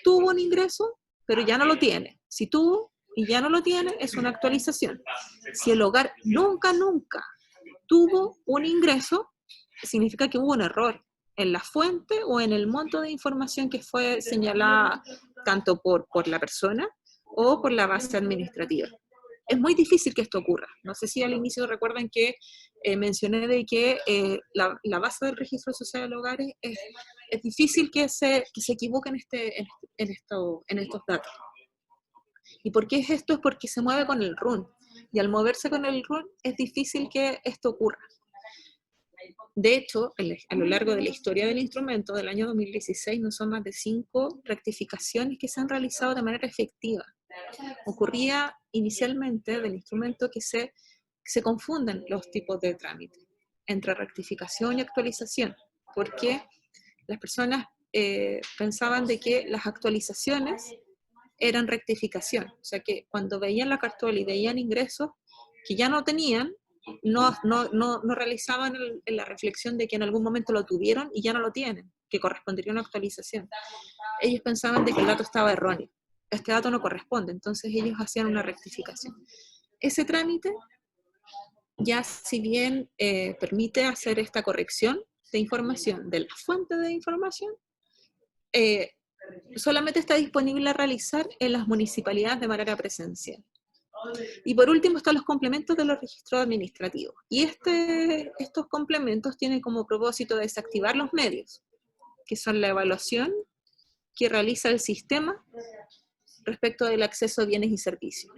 tuvo un ingreso, pero ya no lo tiene. Si tuvo y ya no lo tiene, es una actualización. Si el hogar nunca tuvo un ingreso, significa que hubo un error en la fuente o en el monto de información que fue señalada tanto por la persona o por la base administrativa. Es muy difícil que esto ocurra. No sé si al inicio recuerdan que mencioné de que la base del registro social de hogares es difícil que se equivoquen en estos datos. ¿Y por qué es esto? Es porque se mueve con el RUN. Y al moverse con el RUN es difícil que esto ocurra. De hecho, a lo largo de la historia del instrumento, del año 2016, no son más de 5 rectificaciones que se han realizado de manera efectiva. Ocurría inicialmente del instrumento que se confunden los tipos de trámite entre rectificación y actualización, porque las personas pensaban de que las actualizaciones eran rectificación, o sea que cuando veían la cartola y veían ingresos que ya no tenían, no realizaban la reflexión de que en algún momento lo tuvieron y ya no lo tienen, que correspondería a una actualización. Ellos pensaban de que el dato estaba erróneo. Este dato no corresponde, entonces ellos hacían una rectificación. Ese trámite ya si bien permite hacer esta corrección de información de la fuente de información, solamente está disponible a realizar en las municipalidades de manera presencial. Y por último están los complementos de los registros administrativos. Y estos complementos tienen como propósito desactivar los medios, que son la evaluación que realiza el sistema respecto del acceso a bienes y servicios,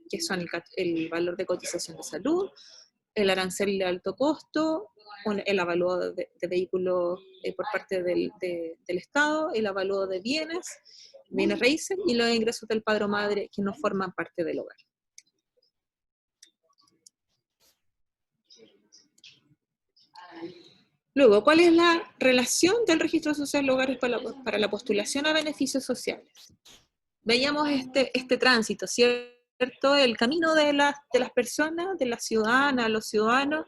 que son el valor de cotización de salud, el arancel de alto costo, el avalúo de vehículos por parte del Estado, el avalúo de bienes raíces y los ingresos del padre o madre que no forman parte del hogar. Luego, ¿cuál es la relación del registro social de hogares para la postulación a beneficios sociales? Veíamos este tránsito, ¿cierto? El camino de las personas, de las ciudadanas, los ciudadanos,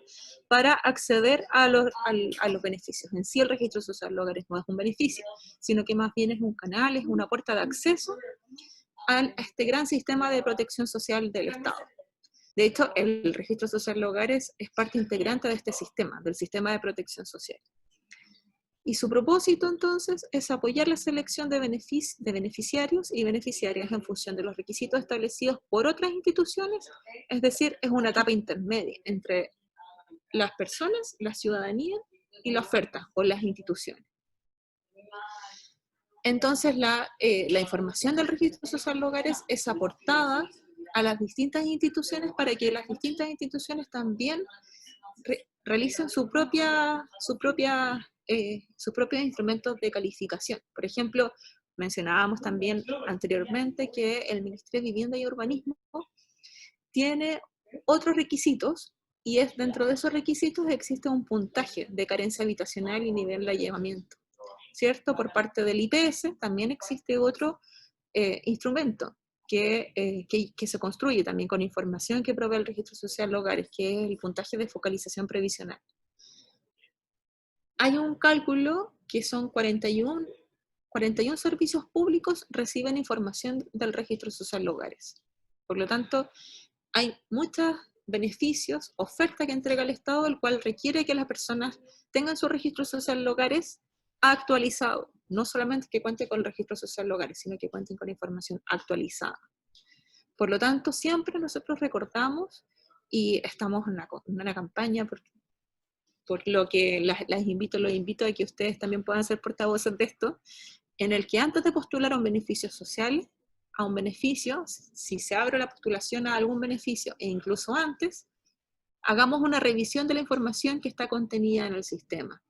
para acceder a los beneficios. En sí el registro social de hogares no es un beneficio, sino que más bien es un canal, es una puerta de acceso a este gran sistema de protección social del Estado. De hecho, el registro social de hogares es parte integrante de este sistema, del sistema de protección social. Y su propósito, entonces, es apoyar la selección de beneficiarios y beneficiarias en función de los requisitos establecidos por otras instituciones, es decir, es una etapa intermedia entre las personas, la ciudadanía y la oferta o las instituciones. Entonces, la información del registro social de hogares es aportada a las distintas instituciones para que las distintas instituciones también realicen sus propios instrumentos de calificación. Por ejemplo, mencionábamos también anteriormente que el Ministerio de Vivienda y Urbanismo tiene otros requisitos, y dentro de esos requisitos existe un puntaje de carencia habitacional y nivel de allanamiento, ¿cierto? Por parte del IPS también existe otro instrumento que se construye también con información que provee el Registro Social de Hogares, que es el puntaje de focalización previsional. Hay un cálculo que son 41 servicios públicos reciben información del Registro Social de Hogares. Por lo tanto, hay muchos beneficios, oferta que entrega el Estado, el cual requiere que las personas tengan su Registro Social de Hogares actualizado. No solamente que cuenten con el Registro Social de Hogares, sino que cuenten con información actualizada. Por lo tanto, siempre nosotros recordamos y estamos en una campaña por lo que los invito a que ustedes también puedan ser portavoces de esto, en el que antes de postular a un beneficio social, a un beneficio, si se abre la postulación a algún beneficio, e incluso antes, hagamos una revisión de la información que está contenida en el sistema.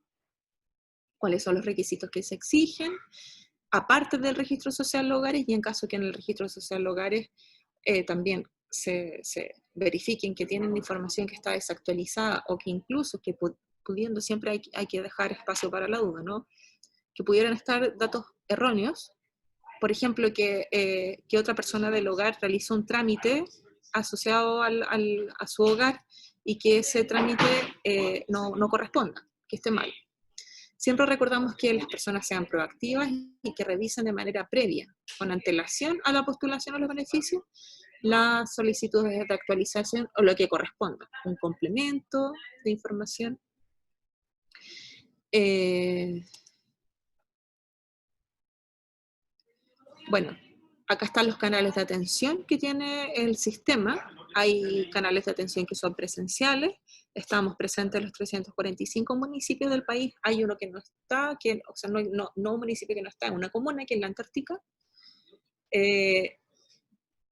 ¿Cuáles son los requisitos que se exigen? Aparte del registro social de hogares, y en caso que en el registro social de hogares también se verifiquen que tienen información que está desactualizada, o que incluso, que pudiendo, siempre hay que dejar espacio para la duda, ¿no? Que pudieran estar datos erróneos. Por ejemplo, que otra persona del hogar realizó un trámite asociado a su hogar y que ese trámite no corresponda, que esté mal. Siempre recordamos que las personas sean proactivas y que revisen de manera previa, con antelación a la postulación a los beneficios, las solicitudes de actualización o lo que corresponda, un complemento de información. Bueno, acá están los canales de atención que tiene el sistema. Hay canales de atención que son presenciales. Estamos presentes en los 345 municipios del país. Hay uno que no está, o sea, no un municipio que no está, en una comuna que es la Antártica.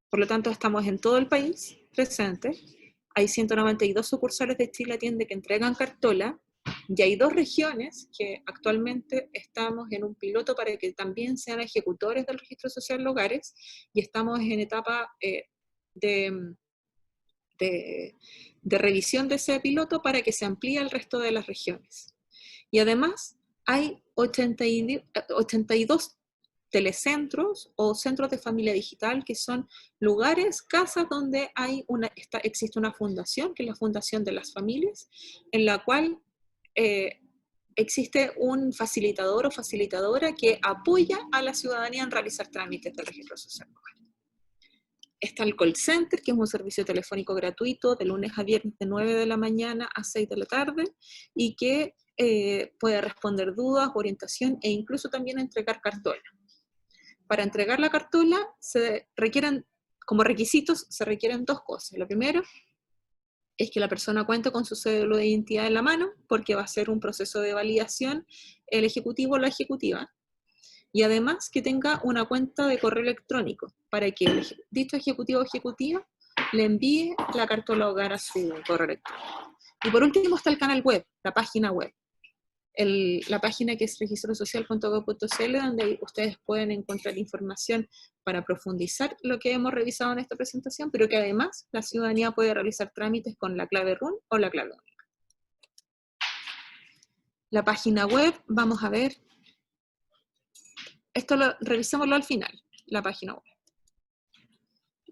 Por lo tanto, estamos en todo el país presentes. Hay 192 sucursales de Chile Atiende que entregan cartola. Y hay 2 regiones que actualmente estamos en un piloto para que también sean ejecutores del Registro Social de Hogares, y estamos en etapa de revisión de ese piloto para que se amplíe al resto de las regiones. Y además hay 82 telecentros o centros de familia digital, que son lugares, casas donde existe una fundación, que es la Fundación de las Familias, en la cual existe un facilitador o facilitadora que apoya a la ciudadanía en realizar trámites del registro social. Está el call center, que es un servicio telefónico gratuito de lunes a viernes de 9 de la mañana a 6 de la tarde, y que puede responder dudas, orientación e incluso también entregar cartola. Para entregar la cartola se requieren, como requisitos, se requieren dos cosas. Lo primero es que la persona cuente con su cédula de identidad en la mano, porque va a ser un proceso de validación el ejecutivo o la ejecutiva. Y además que tenga una cuenta de correo electrónico, para que el dicho ejecutivo o ejecutiva le envíe la cartola hogar a su correo electrónico. Y por último está el canal web, la página web. La página que es registrosocial.gov.cl, donde ustedes pueden encontrar información para profundizar lo que hemos revisado en esta presentación, pero que además la ciudadanía puede realizar trámites con la clave RUN o la clave única. La página web, vamos a ver, esto revisémoslo al final, la página web.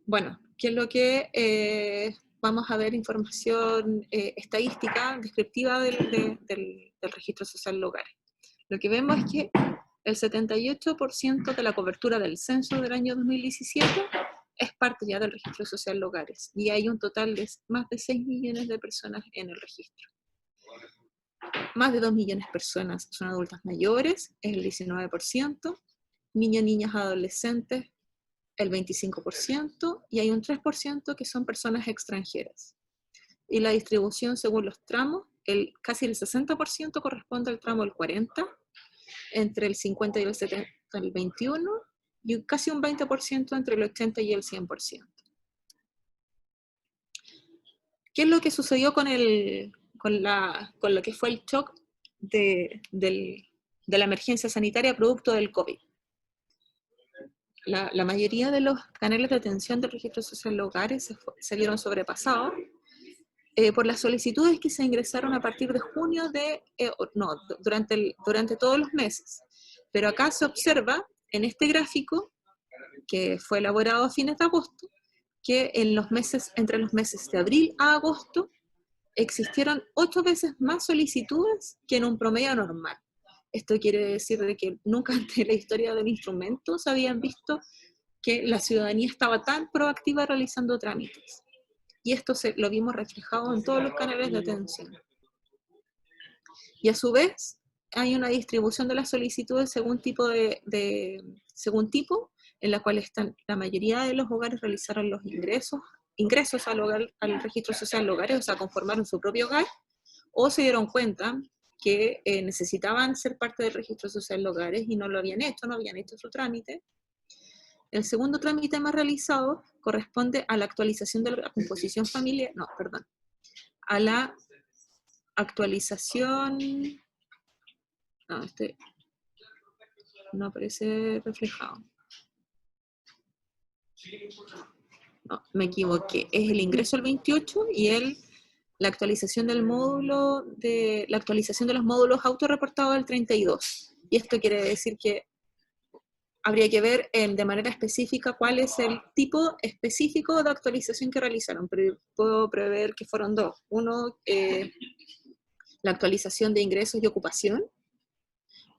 Bueno, ¿qué es lo que vamos a ver? Información estadística, descriptiva del registro social de hogares. Lo que vemos es que el 78% de la cobertura del censo del año 2017 es parte ya del registro social de hogares, y hay un total de más de 6 millones de personas en el registro. Más de 2 millones de personas son adultas mayores, es el 19%, niños, niñas, adolescentes, el 25%, y hay un 3% que son personas extranjeras. Y la distribución según los tramos, casi el 60% corresponde al tramo del 40%, entre el 50 y el 70, el 21%, y casi un 20% entre el 80 y el 100%. ¿Qué es lo que sucedió con lo que fue el shock de la emergencia sanitaria producto del COVID? La mayoría de los canales de atención del registro social de hogares se vieron sobrepasados por las solicitudes que se ingresaron a partir de junio durante todos los meses. Pero acá se observa en este gráfico, que fue elaborado a fines de agosto, que entre los meses de abril a agosto existieron 8 veces más solicitudes que en un promedio normal. Esto quiere decir de que nunca antes en la historia del instrumento se habían visto que la ciudadanía estaba tan proactiva realizando trámites. Y esto lo vimos reflejado en todos los canales de atención. Y a su vez, hay una distribución de las solicitudes según tipo, en la cual la mayoría de los hogares realizaron los ingresos al registro social de hogares, o sea, conformaron su propio hogar, o se dieron cuenta que necesitaban ser parte del registro social de hogares y no lo habían hecho, no habían hecho su trámite. El segundo trámite más realizado corresponde a la actualización de la composición familiar, a la actualización, no aparece reflejado. No, me equivoqué, es el ingreso al 28 y la actualización del módulo, la actualización de los módulos autorreportados del 32. Y esto quiere decir que habría que ver de manera específica cuál es el tipo específico de actualización que realizaron, pero puedo prever que fueron dos. Uno, la actualización de ingresos y ocupación,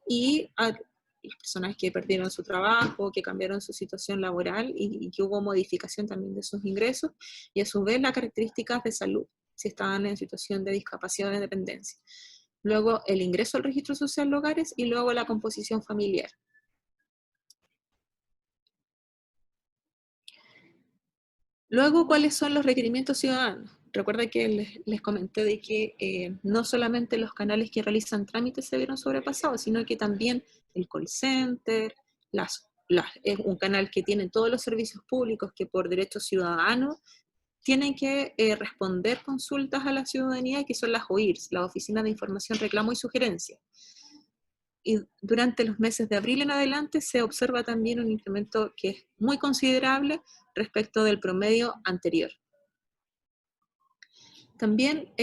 y a las personas que perdieron su trabajo, que cambiaron su situación laboral y que hubo modificación también de sus ingresos, y a su vez las características de salud, si estaban en situación de discapacidad o de dependencia. Luego el ingreso al registro social de hogares y luego la composición familiar. Luego, ¿cuáles son los requerimientos ciudadanos? Recuerda que les comenté de que no solamente los canales que realizan trámites se vieron sobrepasados, sino que también el call center, es un canal que tiene todos los servicios públicos que por derecho ciudadano tienen que responder consultas a la ciudadanía, que son las OIRS, las Oficinas de Información, Reclamo y Sugerencia. Y durante los meses de abril en adelante se observa también un incremento que es muy considerable respecto del promedio anterior. También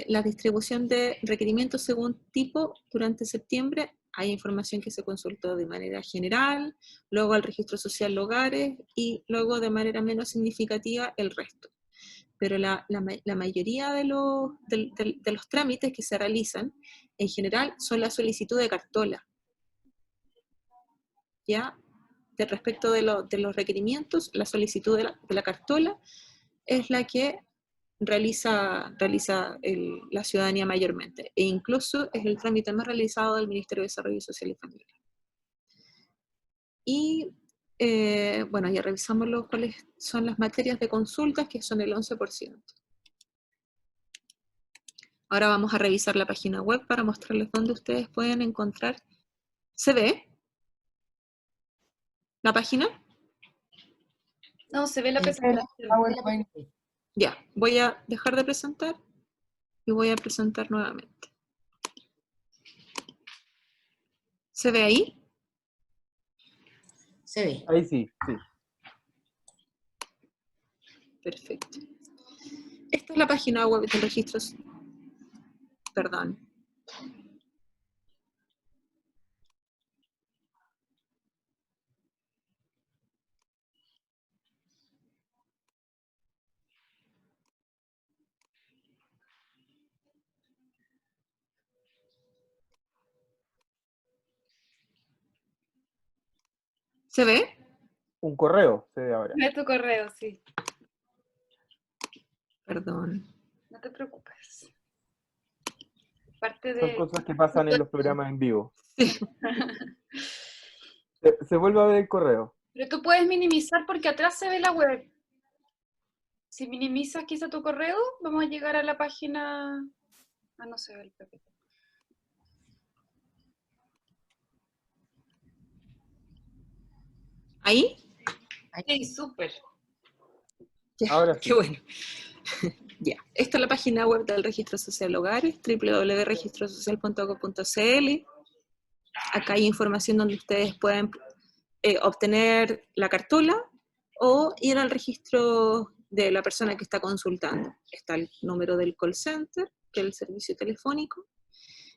la distribución de requerimientos según tipo durante septiembre, hay información que se consultó de manera general, luego al registro social de hogares y luego de manera menos significativa el resto. Pero la mayoría de los trámites que se realizan en general son la solicitud de cartola. ¿Ya? respecto de los requerimientos, la solicitud de la cartola es la que realiza la ciudadanía mayormente, e incluso es el trámite más realizado del Ministerio de Desarrollo Social y Familia. Y bueno, ya revisamos cuáles son las materias de consultas, que son el 11%. Ahora vamos a revisar la página web para mostrarles dónde ustedes pueden encontrar. ¿Se ve la página? No, se ve la presentación. Ya, voy a dejar de presentar y voy a presentar nuevamente. ¿Se ve ahí? Se ve. Ahí sí, sí. Perfecto. Esta es la página web de registros. Perdón. ¿Se ve? Un correo se ve ahora. Ve tu correo, sí. Perdón. No te preocupes. Parte Son de... cosas que pasan en los programas en vivo. Se vuelve a ver el correo. Pero tú puedes minimizar porque atrás se ve la web. Si minimizas quizá tu correo, vamos a llegar a la página... Ah, no se ve el PPT. ¿Ahí? Sí, súper. Ya, Ahora sí. qué bueno. Ya, esta es la página web del Registro Social Hogares, www.registrosocial.gov.cl. Acá hay información donde ustedes pueden obtener la cartola o ir al registro de la persona que está consultando. Está el número del call center, que es el servicio telefónico,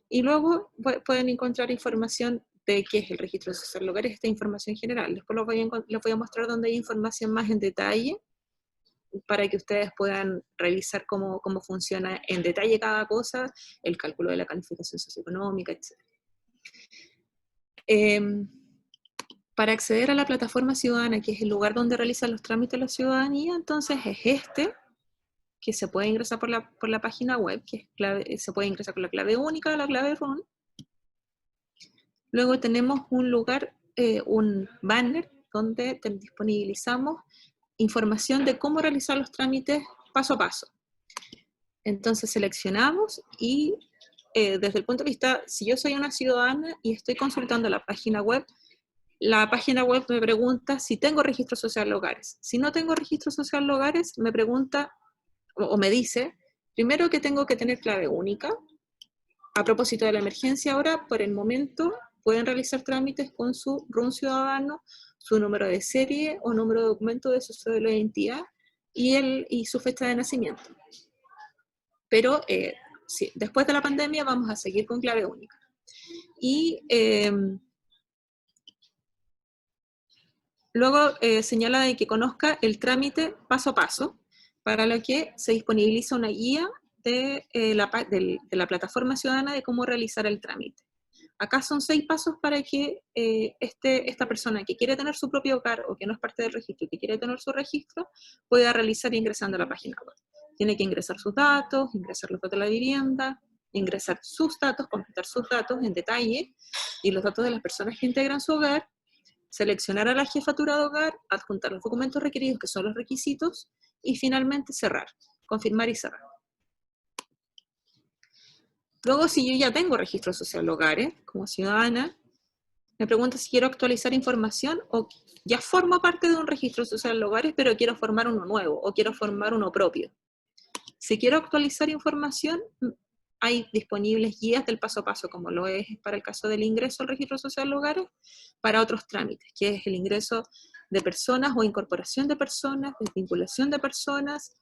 y luego pueden encontrar información de qué es el Registro Social Hogares, esta información general. Después les voy a mostrar donde hay información más en detalle, para que ustedes puedan revisar cómo funciona en detalle cada cosa, el cálculo de la calificación socioeconómica, etc. Para acceder a la plataforma ciudadana, que es el lugar donde realizan los trámites la ciudadanía, entonces es que se puede ingresar por la página web, que es se puede ingresar con la clave única, la clave RUN. Luego tenemos un lugar, un banner, donde disponibilizamos información de cómo realizar los trámites paso a paso. Entonces seleccionamos y desde el punto de vista, si yo soy una ciudadana y estoy consultando la página web me pregunta si tengo registro social de hogares. Si no tengo registro social de hogares, me pregunta o me dice, primero que tengo que tener clave única. A propósito de la emergencia ahora, por el momento, pueden realizar trámites con su RUN ciudadano, su número de serie o número de documento de su cédula de identidad y su fecha de nacimiento. Pero sí, después de la pandemia vamos a seguir con clave única. Y luego señala de que conozca el trámite paso a paso, para lo que se disponibiliza una guía de la plataforma ciudadana de cómo realizar el trámite. Acá son 6 pasos para que esta persona que quiere tener su propio hogar o que no es parte del registro y que quiere tener su registro, pueda realizar ingresando a la página web. Tiene que ingresar sus datos, ingresar los datos de la vivienda, ingresar sus datos, completar sus datos en detalle y los datos de las personas que integran su hogar, seleccionar a la jefatura de hogar, adjuntar los documentos requeridos, que son los requisitos, y finalmente cerrar, confirmar y cerrar. Luego, si yo ya tengo registro social de hogares, como ciudadana, me pregunta si quiero actualizar información o ya formo parte de un registro social de hogares, pero quiero formar uno nuevo o quiero formar uno propio. Si quiero actualizar información, hay disponibles guías del paso a paso, como lo es para el caso del ingreso al registro social de hogares, para otros trámites, que es el ingreso de personas o incorporación de personas, desvinculación de personas,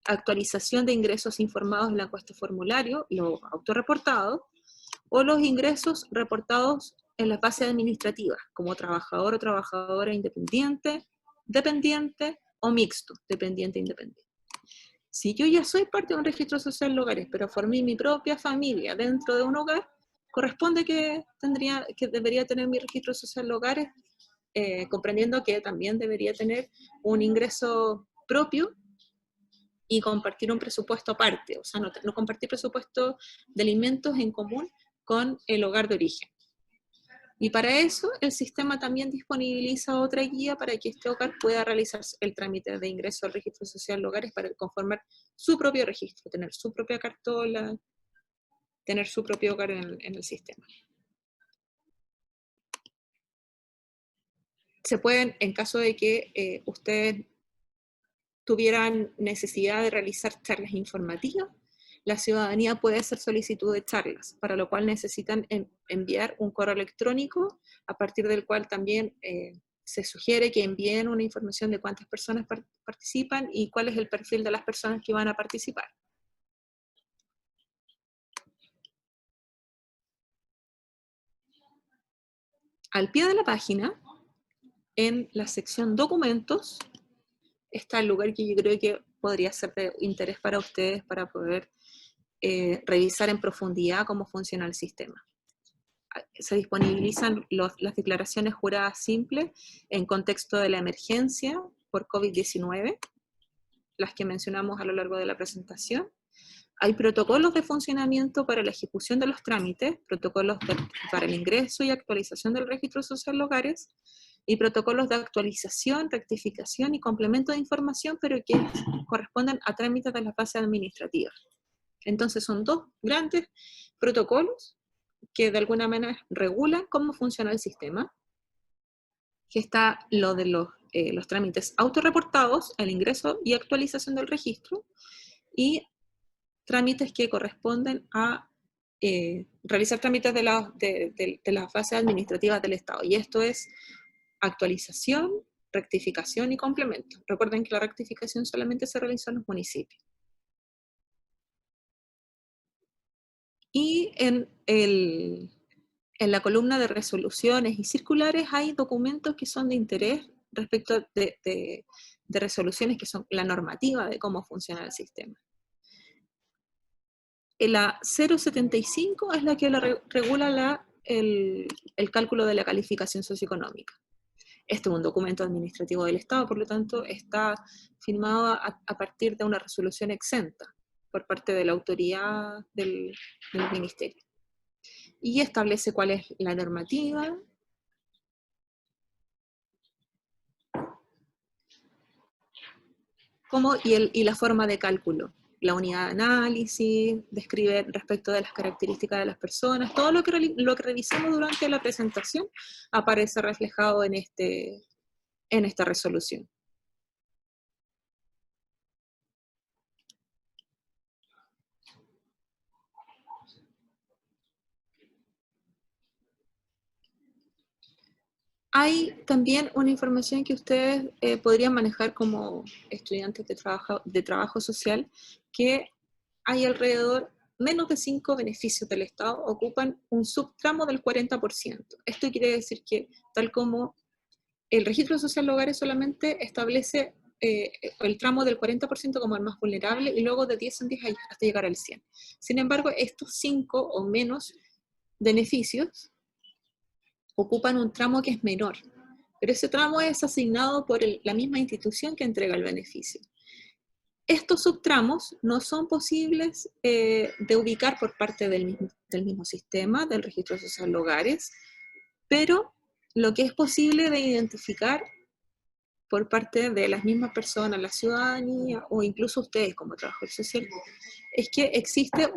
actualización de ingresos informados en la encuesta formulario, los autorreportados, o los ingresos reportados en las bases administrativas, como trabajador o trabajadora independiente, dependiente o mixto, dependiente e independiente. Si yo ya soy parte de un registro social de hogares, pero formé mi propia familia dentro de un hogar, corresponde que debería tener mi registro social de hogares comprendiendo que también debería tener un ingreso propio y compartir un presupuesto aparte, o sea, no compartir presupuesto de alimentos en común con el hogar de origen. Y para eso el sistema también disponibiliza otra guía para que este hogar pueda realizar el trámite de ingreso al registro social de hogares para conformar su propio registro, tener su propia cartola, tener su propio hogar en el sistema. Se pueden, en caso de que ustedes tuvieran necesidad de realizar charlas informativas, la ciudadanía puede hacer solicitud de charlas, para lo cual necesitan enviar un correo electrónico, a partir del cual también se sugiere que envíen una información de cuántas personas participan y cuál es el perfil de las personas que van a participar. Al pie de la página, en la sección documentos, está el lugar que yo creo que podría ser de interés para ustedes para poder revisar en profundidad cómo funciona el sistema. Se disponibilizan las declaraciones juradas simples en contexto de la emergencia por COVID-19, las que mencionamos a lo largo de la presentación. Hay protocolos de funcionamiento para la ejecución de los trámites, protocolos para el ingreso y actualización del registro social de hogares, y protocolos de actualización, rectificación y complemento de información, pero que corresponden a trámites de las bases administrativas. Entonces son dos grandes protocolos que de alguna manera regulan cómo funciona el sistema, que está lo de los trámites autorreportados, el ingreso y actualización del registro, y trámites que corresponden a realizar trámites de las bases administrativas del Estado, y esto es actualización, rectificación y complemento. Recuerden que la rectificación solamente se realiza en los municipios. Y en la columna de resoluciones y circulares hay documentos que son de interés respecto de resoluciones que son la normativa de cómo funciona el sistema. La 075 es la que regula el cálculo de la calificación socioeconómica. Este es un documento administrativo del Estado, por lo tanto está firmado a partir de una resolución exenta por parte de la autoridad del ministerio. Y establece cuál es la normativa, y la forma de cálculo. La unidad de análisis, describe respecto de las características de las personas, todo lo que revisamos durante la presentación aparece reflejado en esta resolución. Hay también una información que ustedes podrían manejar como estudiantes de trabajo social, que hay alrededor menos de 5 beneficios del Estado ocupan un subtramo del 40%. Esto quiere decir que, tal como el registro social de hogares solamente establece el tramo del 40% como el más vulnerable, y luego de 10 en 10 hasta llegar al 100. Sin embargo, estos 5 o menos beneficios ocupan un tramo que es menor, pero ese tramo es asignado por la misma institución que entrega el beneficio. Estos subtramos no son posibles de ubicar por parte del mismo sistema, del registro social de hogares, pero lo que es posible de identificar por parte de las mismas personas, la ciudadanía, o incluso ustedes como trabajadores sociales, es que existe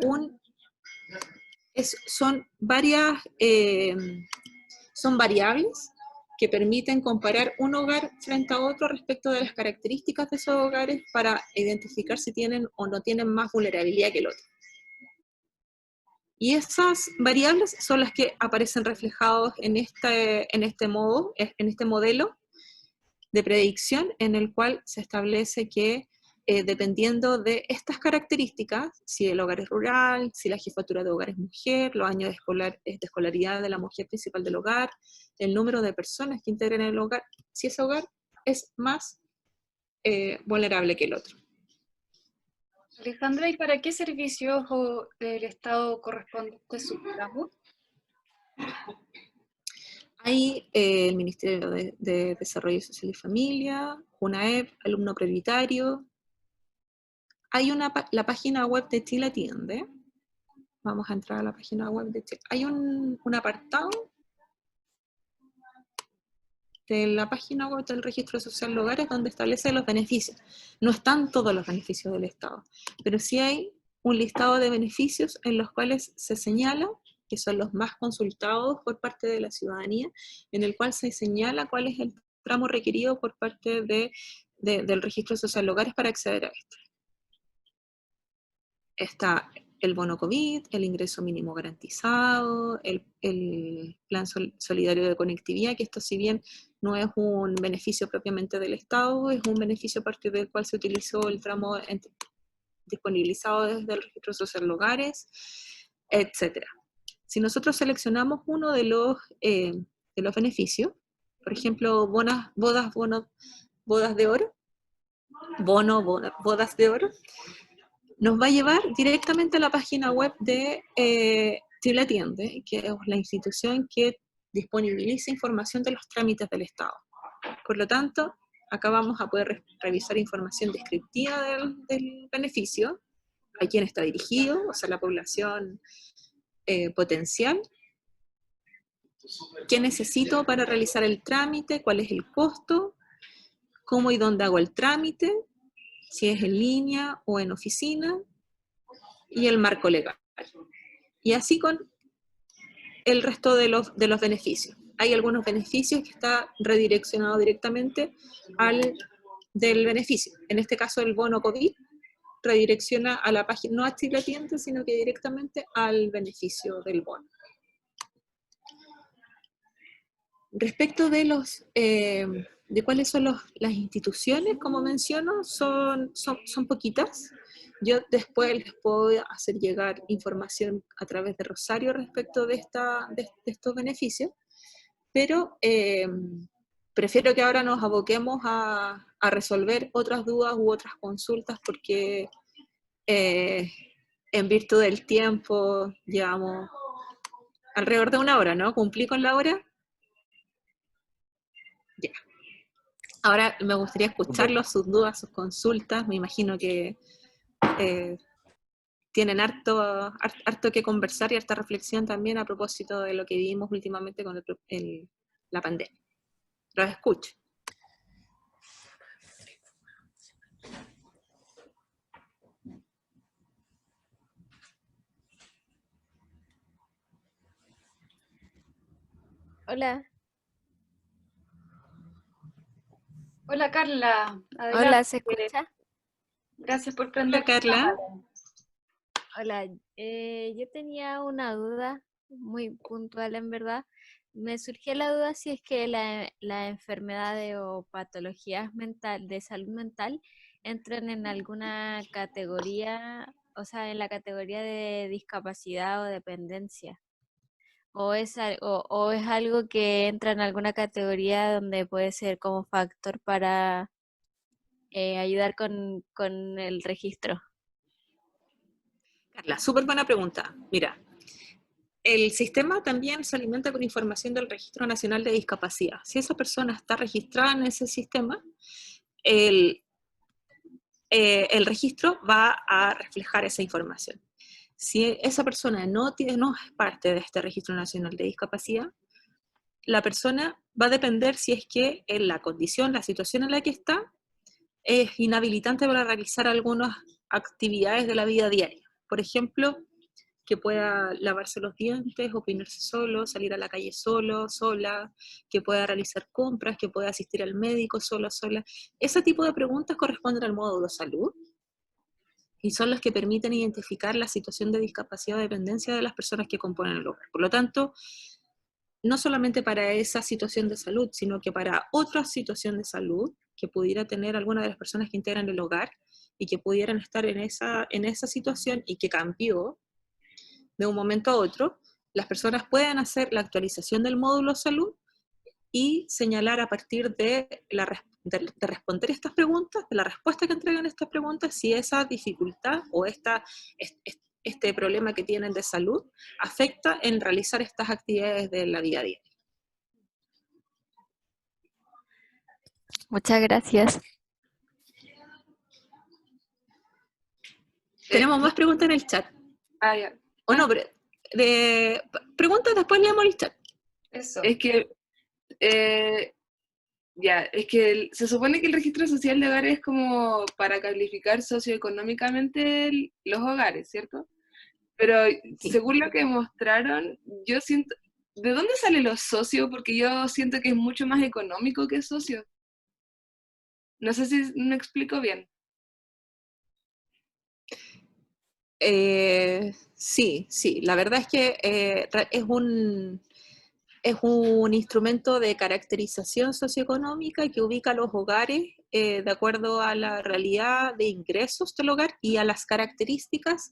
son variables que permiten comparar un hogar frente a otro respecto de las características de esos hogares para identificar si tienen o no tienen más vulnerabilidad que el otro. Y esas variables son las que aparecen reflejadas en este modelo de predicción, en el cual se establece que dependiendo de estas características, si el hogar es rural, si la jefatura de hogar es mujer, los años de escolaridad de la mujer principal del hogar, el número de personas que integran el hogar, si ese hogar es más vulnerable que el otro. Alejandra, ¿y para qué servicios del Estado corresponde este subtramo? Hay el Ministerio de Desarrollo Social y Familia, UNAEP, alumno prioritario. Hay la página web de Chile Atiende. Vamos a entrar a la página web de Chile. Hay un apartado de la página web del Registro Social de Hogares donde establece los beneficios. No están todos los beneficios del Estado, pero sí hay un listado de beneficios en los cuales se señala que son los más consultados por parte de la ciudadanía, en el cual se señala cuál es el tramo requerido por parte del Registro Social de Hogares para acceder a esto. Está el bono COVID, el ingreso mínimo garantizado, el plan solidario de conectividad, que esto si bien no es un beneficio propiamente del Estado, es un beneficio a partir del cual se utilizó el tramo disponibilizado desde el Registro Social de Hogares, etc. Si nosotros seleccionamos uno de los beneficios, por ejemplo, bodas de oro, bodas de oro, nos va a llevar directamente a la página web de Chile Atiende, que es la institución que disponibiliza información de los trámites del Estado. Por lo tanto, acá vamos a poder revisar información descriptiva del beneficio, a quién está dirigido, o sea, la población potencial, qué necesito para realizar el trámite, cuál es el costo, cómo y dónde hago el trámite, si es en línea o en oficina, y el marco legal. Y así con el resto de los beneficios. Hay algunos beneficios que está redireccionado directamente del beneficio. En este caso el bono COVID redirecciona a la página, no a Chile Atiende, sino que directamente al beneficio del bono. Respecto de cuáles son las instituciones, como menciono, son poquitas. Yo después les puedo hacer llegar información a través de Rosario respecto de estos beneficios, pero prefiero que ahora nos aboquemos a resolver otras dudas u otras consultas, porque en virtud del tiempo llevamos alrededor de 1 hora, ¿no? ¿Cumplí con la hora? Ya. Ahora me gustaría escucharlos, sus dudas, sus consultas. Me imagino que tienen harto que conversar y harta reflexión también a propósito de lo que vivimos últimamente con la pandemia. Los escucho. Hola. Hola Carla. Adelante. Hola, ¿se escucha? Gracias por prender. Hola Carla. Hola, yo tenía una duda muy puntual en verdad. Me surgió la duda si es que la enfermedades o patologías de salud mental entran en alguna categoría, o sea, en la categoría de discapacidad o dependencia. O es algo que entra en alguna categoría donde puede ser como factor para ayudar con el registro. Carla, súper buena pregunta. Mira, el sistema también se alimenta con información del Registro Nacional de Discapacidad. Si esa persona está registrada en ese sistema, el registro va a reflejar esa información. Si esa persona no es parte de este Registro Nacional de Discapacidad, la persona va a depender si es que en la condición, la situación en la que está, es inhabilitante para realizar algunas actividades de la vida diaria. Por ejemplo, que pueda lavarse los dientes, o peinarse solo, salir a la calle solo, sola, que pueda realizar compras, que pueda asistir al médico solo, sola. Ese tipo de preguntas corresponden al módulo salud y son las que permiten identificar la situación de discapacidad o dependencia de las personas que componen el hogar. Por lo tanto, no solamente para esa situación de salud, sino que para otra situación de salud que pudiera tener alguna de las personas que integran el hogar y que pudieran estar en esa situación y que cambió de un momento a otro, las personas pueden hacer la actualización del módulo salud y señalar a partir de responder estas preguntas, de la respuesta que entregan estas preguntas, si esa dificultad o este problema que tienen de salud afecta en realizar estas actividades de la vida diaria. Muchas gracias. Tenemos más preguntas en el chat. Ah, ya. O no, pero preguntas, después leemos el chat. Eso. Es que, es que se supone que el registro social de hogares es como para calificar socioeconómicamente los hogares, ¿cierto? Pero Sí. según lo que mostraron, yo siento, ¿de dónde sale los socios? Porque yo siento que es mucho más económico que socio. No sé si me explico bien. Sí, la verdad es que es un instrumento de caracterización socioeconómica que ubica a los hogares de acuerdo a la realidad de ingresos del hogar y a las características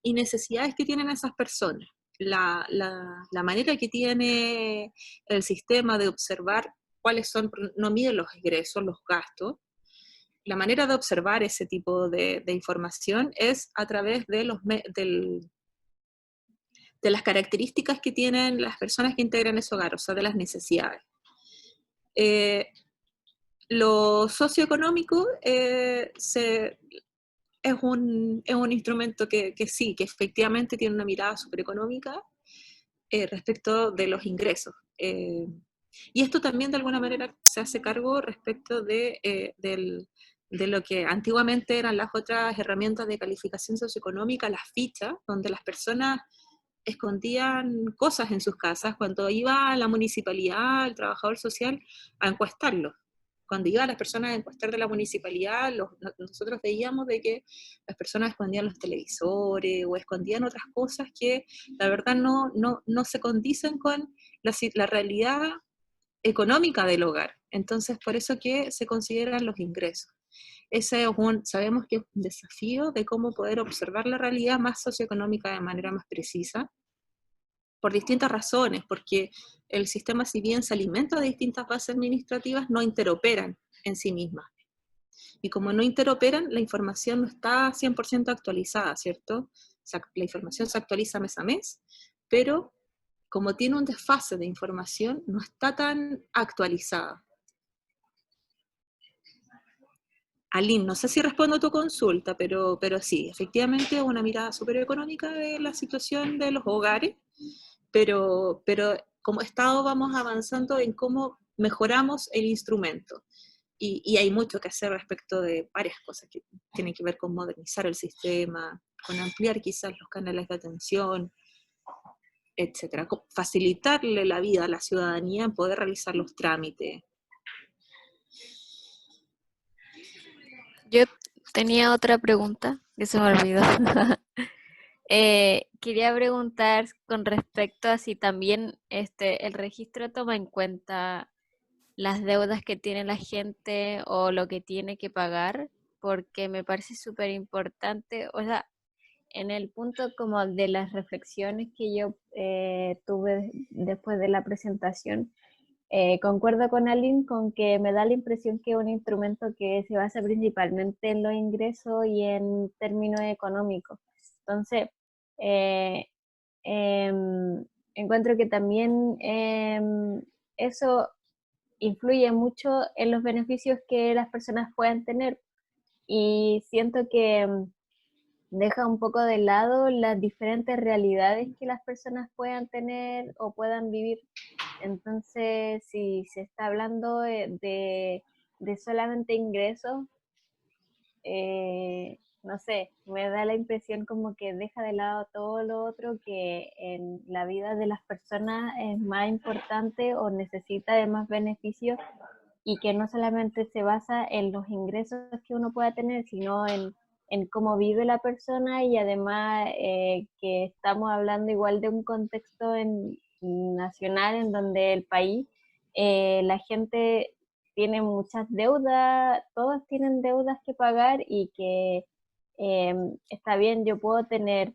y necesidades que tienen esas personas. La manera que tiene el sistema de observar cuáles son, no mide los ingresos, los gastos. La manera de observar ese tipo de información es a través de de las características que tienen las personas que integran ese hogar, o sea, de las necesidades. Lo socioeconómico es un instrumento que sí, que efectivamente tiene una mirada supereconómica respecto de los ingresos. Y esto también de alguna manera se hace cargo respecto de lo que antiguamente eran las otras herramientas de calificación socioeconómica, las fichas, donde las personas escondían cosas en sus casas cuando iba a la municipalidad, el trabajador social, a encuestarlos. Cuando iba a las personas a encuestar de la municipalidad, nosotros veíamos de que las personas escondían los televisores o escondían otras cosas que la verdad no se condicen con la realidad económica del hogar. Entonces, por eso que se consideran los ingresos. Ese es sabemos que es un desafío de cómo poder observar la realidad más socioeconómica de manera más precisa, por distintas razones, porque el sistema, si bien se alimenta de distintas bases administrativas, no interoperan en sí mismas. Y como no interoperan, la información no está 100% actualizada, ¿cierto? O sea, la información se actualiza mes a mes, pero como tiene un desfase de información, no está tan actualizada. Aline, no sé si respondo a tu consulta, pero sí, efectivamente una mirada súper económica de la situación de los hogares, pero como Estado vamos avanzando en cómo mejoramos el instrumento. Y hay mucho que hacer respecto de varias cosas que tienen que ver con modernizar el sistema, con ampliar quizás los canales de atención, etcétera, facilitarle la vida a la ciudadanía en poder realizar los trámites. Yo tenía otra pregunta que se me olvidó. Quería preguntar con respecto a si también el registro toma en cuenta las deudas que tiene la gente o lo que tiene que pagar, porque me parece súper importante, o sea, en el punto como de las reflexiones que yo tuve después de la presentación, concuerdo con Aline con que me da la impresión que es un instrumento que se basa principalmente en los ingresos y en términos económicos. Entonces, eh, encuentro que también eso influye mucho en los beneficios que las personas puedan tener y siento que deja un poco de lado las diferentes realidades que las personas puedan tener o puedan vivir. Entonces, si se está hablando de solamente ingresos, no sé, me da la impresión como que deja de lado todo lo otro que en la vida de las personas es más importante o necesita de más beneficios y que no solamente se basa en los ingresos que uno pueda tener, sino en cómo vive la persona y además que estamos hablando igual de un contexto nacional en donde el país, la gente tiene muchas deudas, todos tienen deudas que pagar y que está bien, yo puedo tener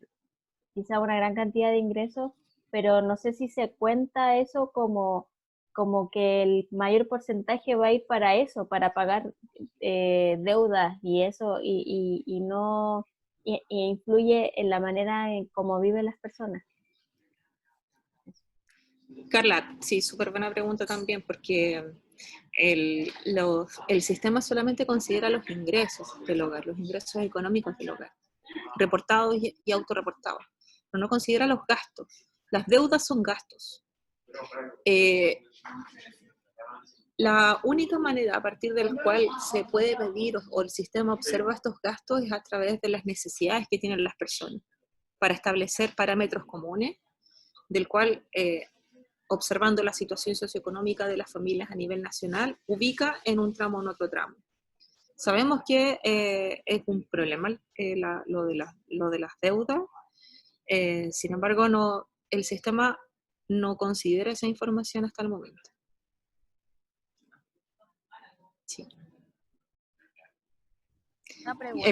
quizá una gran cantidad de ingresos, pero no sé si se cuenta eso como que el mayor porcentaje va a ir para eso, para pagar deudas y eso, y no influye en la manera en cómo viven las personas. Carla, sí, súper buena pregunta también, porque el sistema solamente considera los ingresos del hogar, los ingresos económicos del hogar, reportados y autorreportados, pero no considera los gastos. Las deudas son gastos. La única manera a partir del cual se puede medir o el sistema observa estos gastos es a través de las necesidades que tienen las personas, para establecer parámetros comunes, del cual, observando la situación socioeconómica de las familias a nivel nacional, ubica en un tramo o en otro tramo. Sabemos que es un problema lo de las deudas, sin embargo el sistema no considera esa información hasta el momento. Sí. Una pregunta.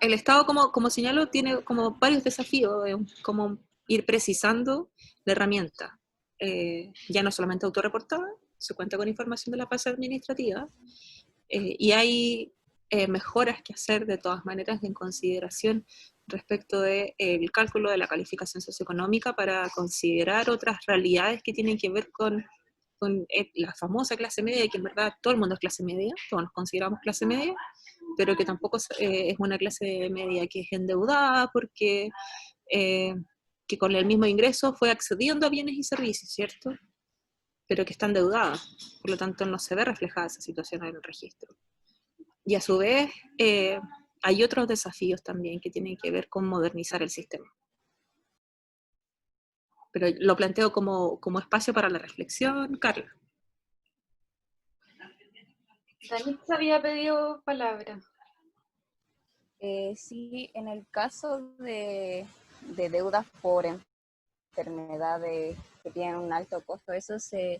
El Estado, como señalo, tiene como varios desafíos, como ir precisando la herramienta. Ya no solamente autorreportada, se cuenta con información de la base administrativa, y hay mejoras que hacer de todas maneras en consideración respecto del cálculo de la calificación socioeconómica para considerar otras realidades que tienen que ver con la famosa clase media, que en verdad todo el mundo es clase media, todos nos consideramos clase media, pero que tampoco es una clase media que es endeudada porque que con el mismo ingreso fue accediendo a bienes y servicios, ¿cierto? Pero que está endeudada, por lo tanto no se ve reflejada esa situación en el registro. Y a su vez hay otros desafíos también que tienen que ver con modernizar el sistema. Pero lo planteo como espacio para la reflexión. Carla. Dani había pedido palabra. Sí, en el caso de deudas por enfermedades que tienen un alto costo, ¿eso se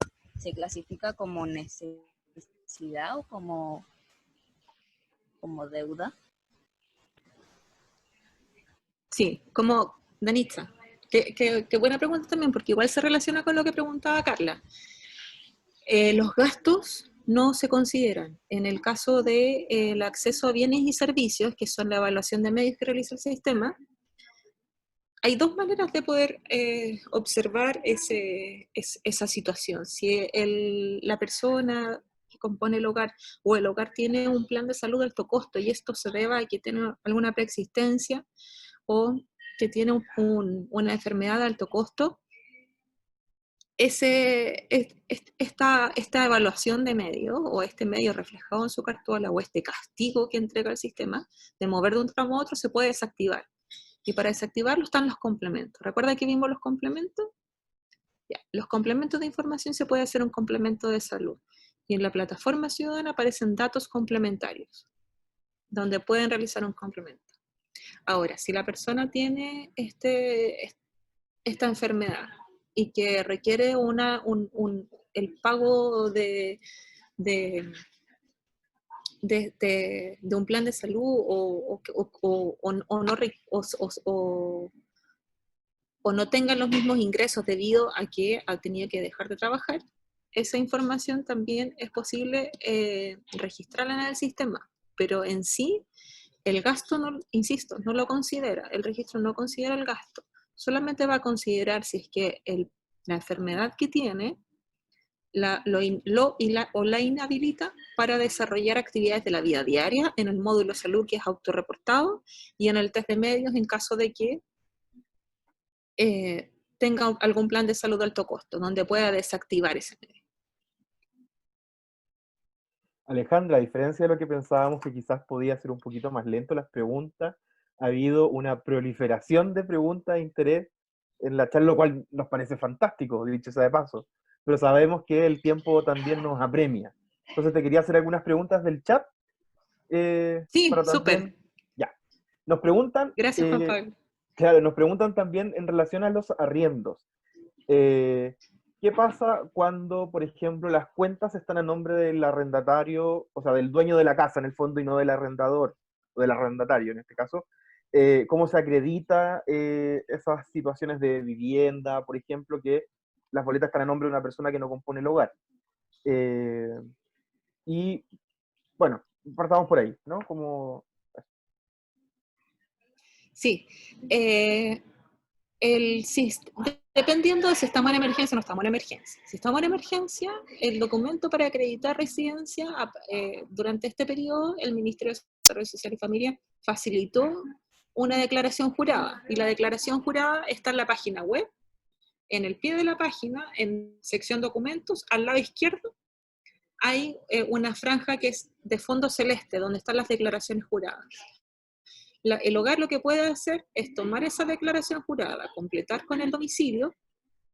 clasifica como necesidad o como deuda? Sí, como Danitza. Qué buena pregunta también, porque igual se relaciona con lo que preguntaba Carla. Los gastos no se consideran. En el caso del acceso a bienes y servicios, que son la evaluación de medios que realiza el sistema, hay dos maneras de poder observar esa situación. Si la persona que compone el hogar o el hogar tiene un plan de salud de alto costo y esto se deba a que tiene alguna preexistencia o que tiene una enfermedad de alto costo, esta evaluación de medio o este medio reflejado en su cartola o este castigo que entrega el sistema de mover de un tramo a otro se puede desactivar. Y para desactivarlo están los complementos. ¿Recuerda que vimos los complementos? Ya. Los complementos de información se puede hacer un complemento de salud. Y en la plataforma ciudadana aparecen datos complementarios, donde pueden realizar un complemento. Ahora, si la persona tiene esta enfermedad y que requiere el pago de un plan de salud o no tengan los mismos ingresos debido a que ha tenido que dejar de trabajar, esa información también es posible registrarla en el sistema, pero en sí el gasto, no, insisto, no lo considera, el registro no considera el gasto, solamente va a considerar si es que la enfermedad que tiene o la inhabilita para desarrollar actividades de la vida diaria en el módulo salud que es autorreportado y en el test de medios en caso de que tenga algún plan de salud de alto costo, donde pueda desactivar ese medio. Alejandra, a diferencia de lo que pensábamos que quizás podía ser un poquito más lento las preguntas, ha habido una proliferación de preguntas de interés en la charla, lo cual nos parece fantástico, dicho sea de paso, pero sabemos que el tiempo también nos apremia. Entonces te quería hacer algunas preguntas del chat. Sí, para también, súper. Ya. Nos preguntan... Gracias, Juan Pablo. Claro, nos preguntan también en relación a los arriendos. ¿Qué pasa cuando, por ejemplo, las cuentas están a nombre del arrendatario, o sea, del dueño de la casa en el fondo y no del arrendador, o del arrendatario en este caso? ¿Cómo se acredita esas situaciones de vivienda, por ejemplo, que las boletas están a nombre de una persona que no compone el hogar? Y, bueno, partamos por ahí, ¿no? Como... Sí. Dependiendo de si estamos en emergencia o no estamos en emergencia. Si estamos en emergencia, el documento para acreditar residencia, durante este periodo, el Ministerio de Desarrollo Social y Familia facilitó una declaración jurada, y la declaración jurada está en la página web. En el pie de la página, en sección documentos, al lado izquierdo, hay una franja que es de fondo celeste, donde están las declaraciones juradas. El hogar lo que puede hacer es tomar esa declaración jurada, completar con el domicilio,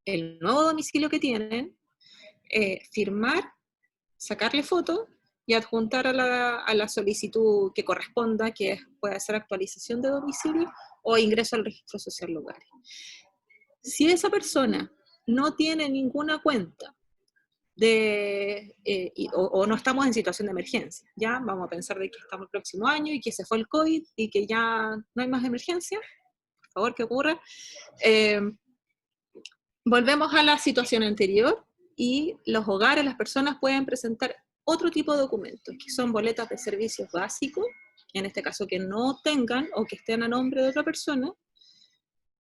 el nuevo domicilio que tienen, firmar, sacarle foto y adjuntar a la solicitud que corresponda, que puede ser actualización de domicilio o ingreso al registro social de hogares. Si esa persona no tiene ninguna cuenta o no estamos en situación de emergencia, ya vamos a pensar de que estamos el próximo año y que se fue el COVID y que ya no hay más emergencia, por favor que ocurra, volvemos a la situación anterior y los hogares, las personas pueden presentar otro tipo de documentos, que son boletas de servicios básicos, en este caso que no tengan o que estén a nombre de otra persona.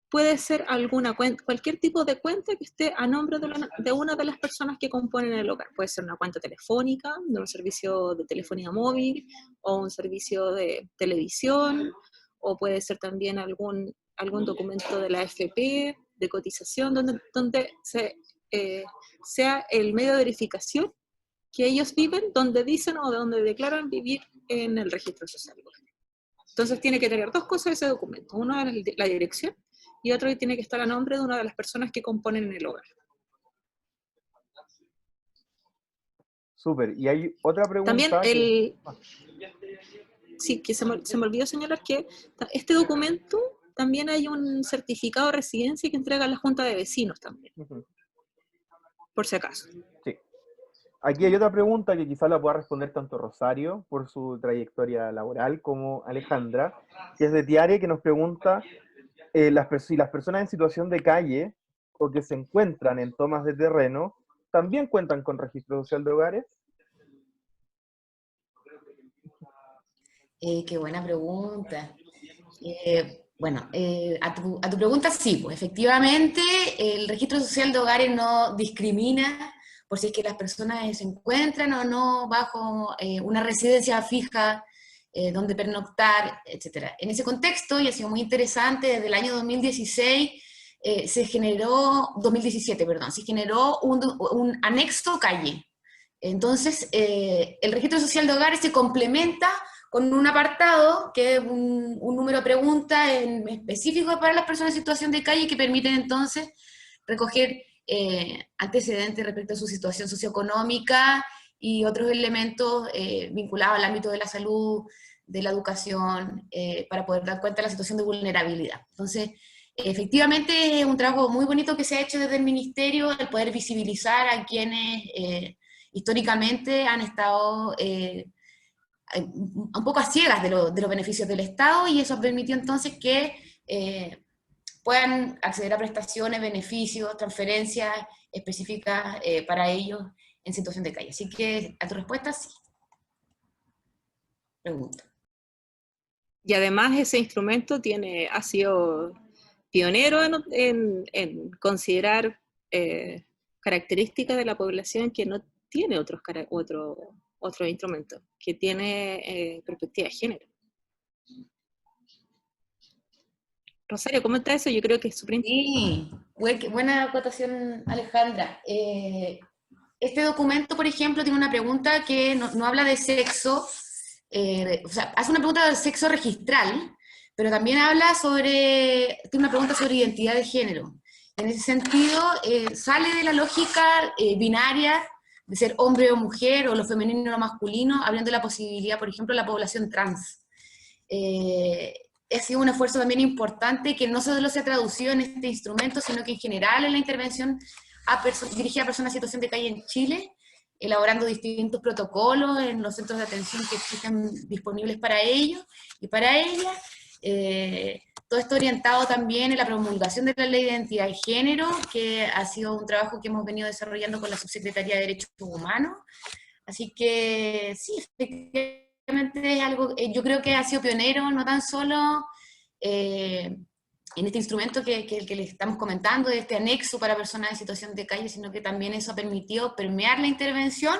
Puede ser alguna cuenta, cualquier tipo de cuenta que esté a nombre de una de las personas que componen el hogar. Puede ser una cuenta telefónica, de un servicio de telefonía móvil, o un servicio de televisión, o puede ser también algún documento de la AFP, de cotización, donde sea el medio de verificación que ellos viven, donde dicen o donde declaran vivir en el registro social. Entonces tiene que tener dos cosas ese documento. Uno es la dirección, y otro que tiene que estar a nombre de una de las personas que componen el hogar. Súper. Y hay otra pregunta. También sí, que se me olvidó señalar que este documento también hay un certificado de residencia que entrega la Junta de Vecinos también, por si acaso. Sí. Aquí hay otra pregunta que quizás la pueda responder tanto Rosario, por su trayectoria laboral, como Alejandra, que es de Tiare, que nos pregunta si las personas en situación de calle o que se encuentran en tomas de terreno, ¿también cuentan con registro social de hogares? Qué buena pregunta. Bueno, a tu pregunta sí, pues efectivamente el registro social de hogares no discrimina por si es que las personas se encuentran o no bajo una residencia fija donde pernoctar, etc. En ese contexto, y ha sido muy interesante, desde el año 2017, se generó un anexo calle. Entonces, el registro social de hogares se complementa con un apartado que es un número de preguntas en específico para las personas en situación de calle que permiten entonces recoger antecedentes respecto a su situación socioeconómica y otros elementos vinculados al ámbito de la salud, de la educación, para poder dar cuenta de la situación de vulnerabilidad. Entonces, efectivamente es un trabajo muy bonito que se ha hecho desde el Ministerio, el poder visibilizar a quienes históricamente han estado un poco a ciegas de los beneficios del Estado, y eso permitió entonces que puedan acceder a prestaciones, beneficios, transferencias específicas para ellos en situación de calle. Así que, a tu respuesta, sí. Pregunta. Y además ese instrumento ha sido pionero en considerar características de la población que no tiene otros instrumentos, que tiene perspectiva de género. Rosario, ¿cómo está eso? Yo creo que es súper importante. Sí, buena acotación, Alejandra. Este documento, por ejemplo, tiene una pregunta que no habla de sexo, o sea, hace una pregunta de sexo registral, pero también tiene una pregunta sobre identidad de género. En ese sentido, sale de la lógica binaria de ser hombre o mujer, o lo femenino o lo masculino, abriendo la posibilidad, por ejemplo, la población trans. Ha sido un esfuerzo también importante que no solo se ha traducido en este instrumento, sino que en general en la intervención dirigida a personas en situación de calle en Chile, elaborando distintos protocolos en los centros de atención que existen disponibles para ellos y para ellas. Todo esto orientado también en la promulgación de la Ley de Identidad de Género, que ha sido un trabajo que hemos venido desarrollando con la Subsecretaría de Derechos Humanos. Así que sí, efectivamente es algo, yo creo que ha sido pionero, no tan solo en este instrumento que le estamos comentando, de este anexo para personas en situación de calle, sino que también eso ha permitido permear la intervención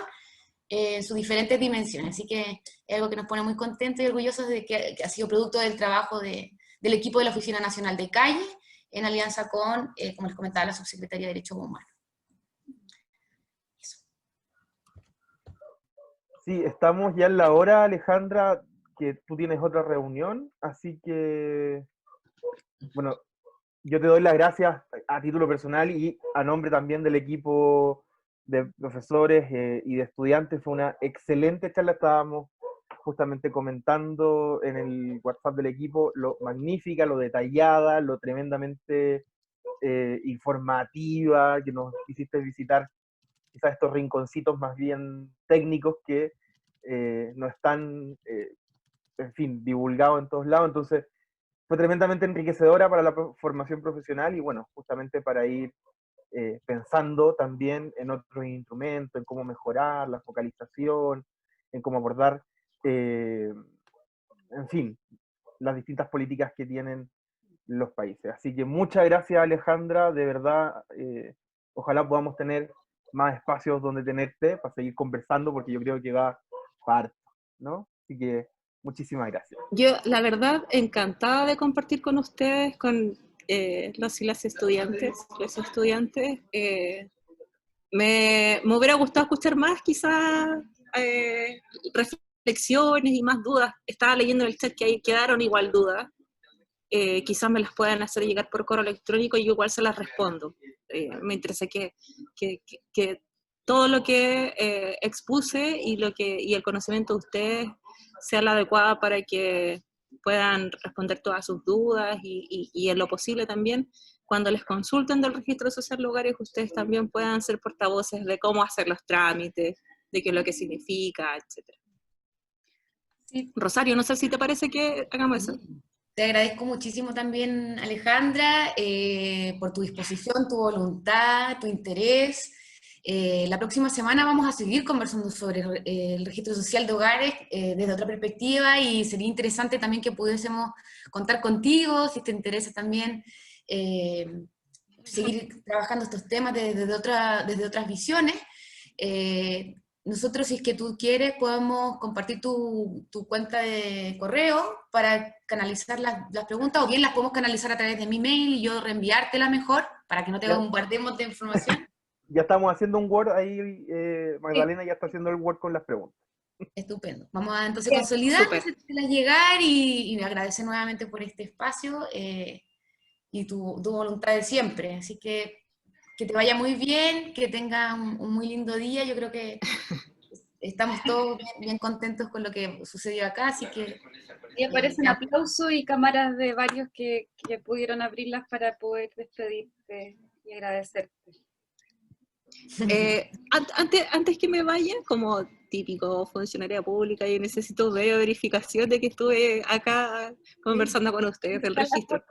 en sus diferentes dimensiones. Así que es algo que nos pone muy contentos y orgullosos de que ha sido producto del trabajo del equipo de la Oficina Nacional de Calle, en alianza con, como les comentaba, la Subsecretaría de Derechos Humanos. Eso. Sí, estamos ya en la hora, Alejandra, que tú tienes otra reunión, así que, bueno, yo te doy las gracias a título personal y a nombre también del equipo de profesores y de estudiantes. Fue una excelente charla, estábamos justamente comentando en el WhatsApp del equipo lo magnífica, lo detallada, lo tremendamente informativa, que nos hiciste visitar quizás estos rinconcitos más bien técnicos que no están, en fin, divulgados en todos lados. Entonces, fue tremendamente enriquecedora para la formación profesional y bueno, justamente para ir pensando también en otros instrumentos, en cómo mejorar la focalización, en cómo abordar, en fin, las distintas políticas que tienen los países. Así que muchas gracias, Alejandra, de verdad, ojalá podamos tener más espacios donde tenerte para seguir conversando, porque yo creo que va para, ¿no? Así que muchísimas gracias. Yo, la verdad, encantada de compartir con ustedes, con los y las estudiantes, los estudiantes. Me hubiera gustado escuchar más, quizás, reflexiones y más dudas. Estaba leyendo en el chat que ahí quedaron igual dudas. Quizás me las puedan hacer llegar por correo electrónico y yo igual se las respondo. Me interesa que todo lo que expuse y el conocimiento de ustedes sea el adecuado para que puedan responder todas sus dudas y en lo posible también, cuando les consulten del registro social de hogares, ustedes también puedan ser portavoces de cómo hacer los trámites, de qué es lo que significa, etc. Sí. Rosario, no sé si te parece que hagamos eso. Te agradezco muchísimo también, Alejandra, por tu disposición, tu voluntad, tu interés. La próxima semana vamos a seguir conversando sobre el registro social de hogares desde otra perspectiva y sería interesante también que pudiésemos contar contigo, si te interesa también seguir trabajando estos temas desde otras visiones. Nosotros, si es que tú quieres, podemos compartir tu cuenta de correo para canalizar las preguntas, o bien las podemos canalizar a través de mi mail y yo reenviártela mejor para que no te bombardemos de información. Ya estamos haciendo un Word ahí, Magdalena ya está haciendo el Word con las preguntas. Estupendo. Vamos a entonces consolidar, hacértelas llegar y agradecer nuevamente por este espacio y tu voluntad de siempre. Así que te vaya muy bien, que tenga un muy lindo día. Yo creo que estamos todos bien contentos con lo que sucedió acá, así que... Y aparece un aplauso y cámaras de varios que pudieron abrirlas para poder despedirte y agradecerte. Antes que me vaya, como típico funcionaria pública, yo necesito verificación de que estuve acá conversando con ustedes del registro.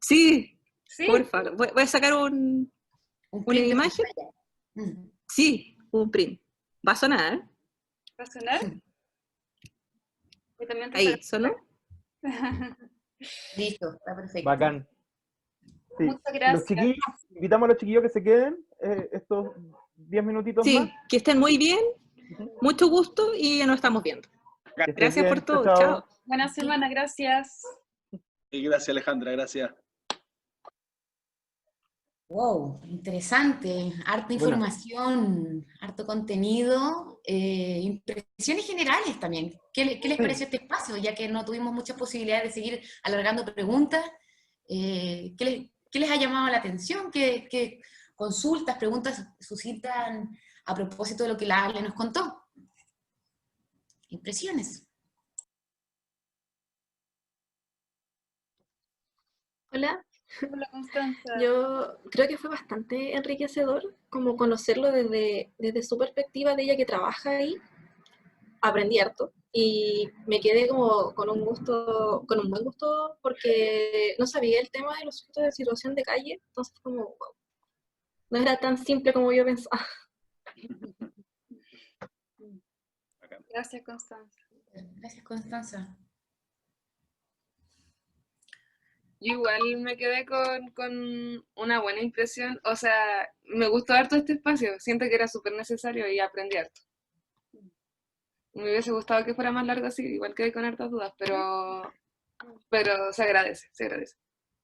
Sí, ¿Sí? por favor. Voy a sacar una imagen. Sí, un print. ¿Va a sonar? ¿Va a sonar? También ahí, ¿sonó? Listo, está perfecto. Bacán. Sí. Muchas gracias. Los chiquillos, invitamos a los chiquillos que se queden estos 10 minutitos más. Sí, que estén muy bien, mucho gusto y nos estamos viendo. Gracias por todo, chao. Buena semana, gracias. Y gracias, Alejandra, gracias. Wow, interesante, harta información, harto contenido, impresiones generales también. ¿Qué les pareció este espacio? Ya que no tuvimos muchas posibilidades de seguir alargando preguntas, ¿qué les ha llamado la atención? ¿Qué consultas, preguntas suscitan a propósito de lo que la Ale nos contó? Impresiones. Hola. Hola, Constanza. Yo creo que fue bastante enriquecedor como conocerlo desde su perspectiva de ella que trabaja ahí. Aprendí harto y me quedé como con un buen gusto porque no sabía el tema de los sujetos de situación de calle, entonces como wow, no era tan simple como yo pensaba. Gracias, Constanza. Gracias, Constanza. Yo igual me quedé con una buena impresión, o sea, me gustó harto este espacio, siento que era súper necesario y aprendí harto. Me hubiese gustado que fuera más largo así, igual quedé con hartas dudas, pero se agradece, se agradece.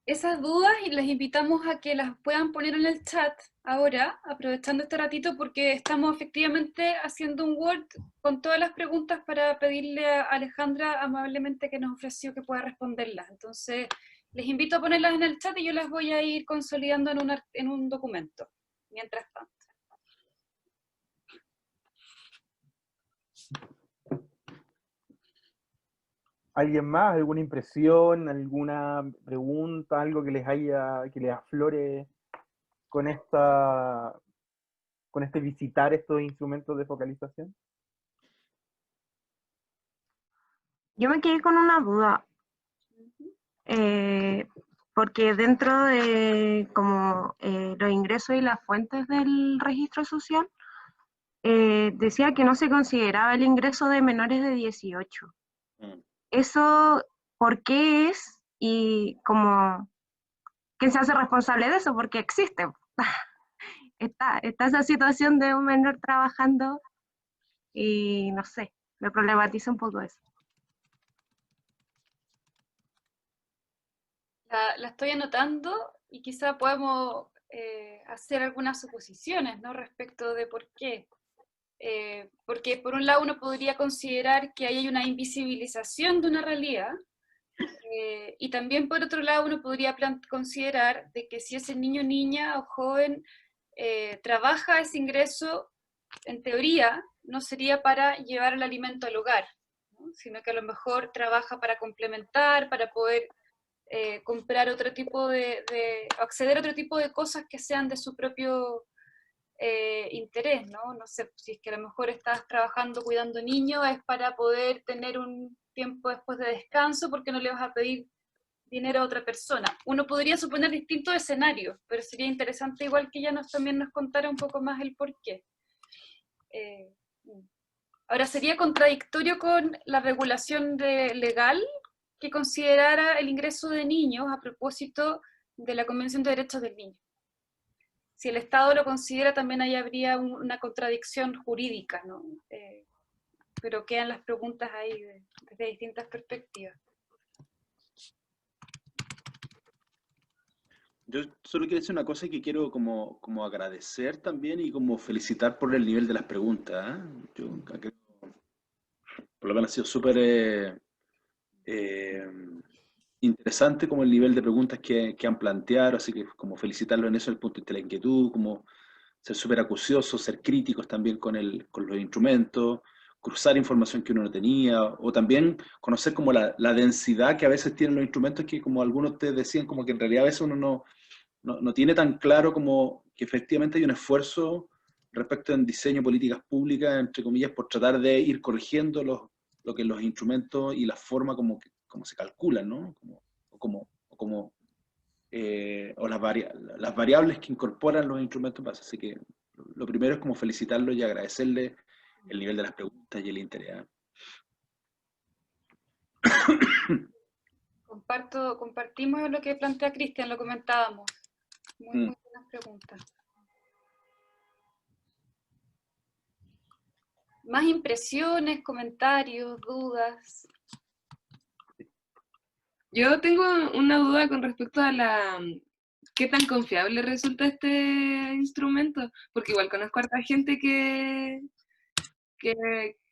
Esas dudas y les invitamos a que las puedan poner en el chat ahora, aprovechando este ratito, porque estamos efectivamente haciendo un Word con todas las preguntas para pedirle a Alejandra amablemente que nos ofreció que pueda responderlas. Entonces, les invito a ponerlas en el chat y yo las voy a ir consolidando en un documento, mientras tanto. ¿Alguien más? ¿Alguna impresión? ¿Alguna pregunta? ¿Algo que que les aflore con este visitar estos instrumentos de focalización? Yo me quedé con una duda, porque dentro de como los ingresos y las fuentes del registro social, decía que no se consideraba el ingreso de menores de 18. ¿Eso por qué es? Y como, ¿quién se hace responsable de eso? Porque existe. Está esa situación de un menor trabajando y no sé, me problematiza un poco eso. La estoy anotando y quizá podemos hacer algunas suposiciones, ¿no? Respecto de por qué. Porque por un lado uno podría considerar que ahí hay una invisibilización de una realidad, y también por otro lado uno podría considerar de que si ese niño, niña o joven trabaja ese ingreso, en teoría no sería para llevar el alimento al hogar, ¿no? Sino que a lo mejor trabaja para complementar, para poder comprar otro tipo acceder a otro tipo de cosas que sean de su propio interés, ¿no? No sé, si es que a lo mejor estás trabajando cuidando niños, es para poder tener un tiempo después de descanso porque no le vas a pedir dinero a otra persona. Uno podría suponer distintos escenarios, pero sería interesante igual que ella también nos contara un poco más el por qué. Ahora, sería contradictorio con la regulación legal que considerara el ingreso de niños a propósito de la Convención de Derechos del Niño. Si el Estado lo considera, también ahí habría una contradicción jurídica, ¿no? Pero quedan las preguntas ahí desde distintas perspectivas. Yo solo quiero decir una cosa que quiero como agradecer también y como felicitar por el nivel de las preguntas, ¿eh? Yo creo, por lo menos ha sido súper interesante como el nivel de preguntas que han planteado, así que como felicitarlo en eso, el punto de la inquietud, como ser súper acuciosos, ser críticos también con los instrumentos, cruzar información que uno no tenía, o también conocer como la densidad que a veces tienen los instrumentos, que como algunos de ustedes decían, como que en realidad a veces uno no tiene tan claro como que efectivamente hay un esfuerzo respecto en diseño de políticas públicas, entre comillas, por tratar de ir corrigiendo lo que los instrumentos y la forma como se calculan, ¿no? O las variables que incorporan los instrumentos base. Así que lo primero es como felicitarlo y agradecerle el nivel de las preguntas y el interés. Compartimos lo que plantea Cristian, lo comentábamos. Muy buenas preguntas. ¿Más impresiones, comentarios, dudas? Yo tengo una duda con respecto a qué tan confiable resulta este instrumento, porque igual conozco a harta gente que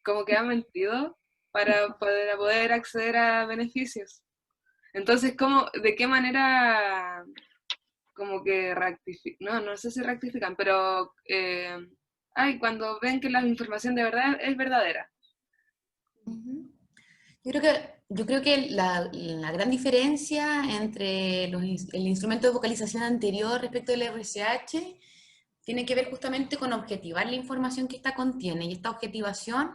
como que ha mentido para poder acceder a beneficios. Entonces, ¿de qué manera como que rectifican? No sé si rectifican, pero cuando ven que la información de verdad es verdadera. Yo creo que la gran diferencia entre el instrumento de vocalización anterior respecto del RCH tiene que ver justamente con objetivar la información que esta contiene, y esta objetivación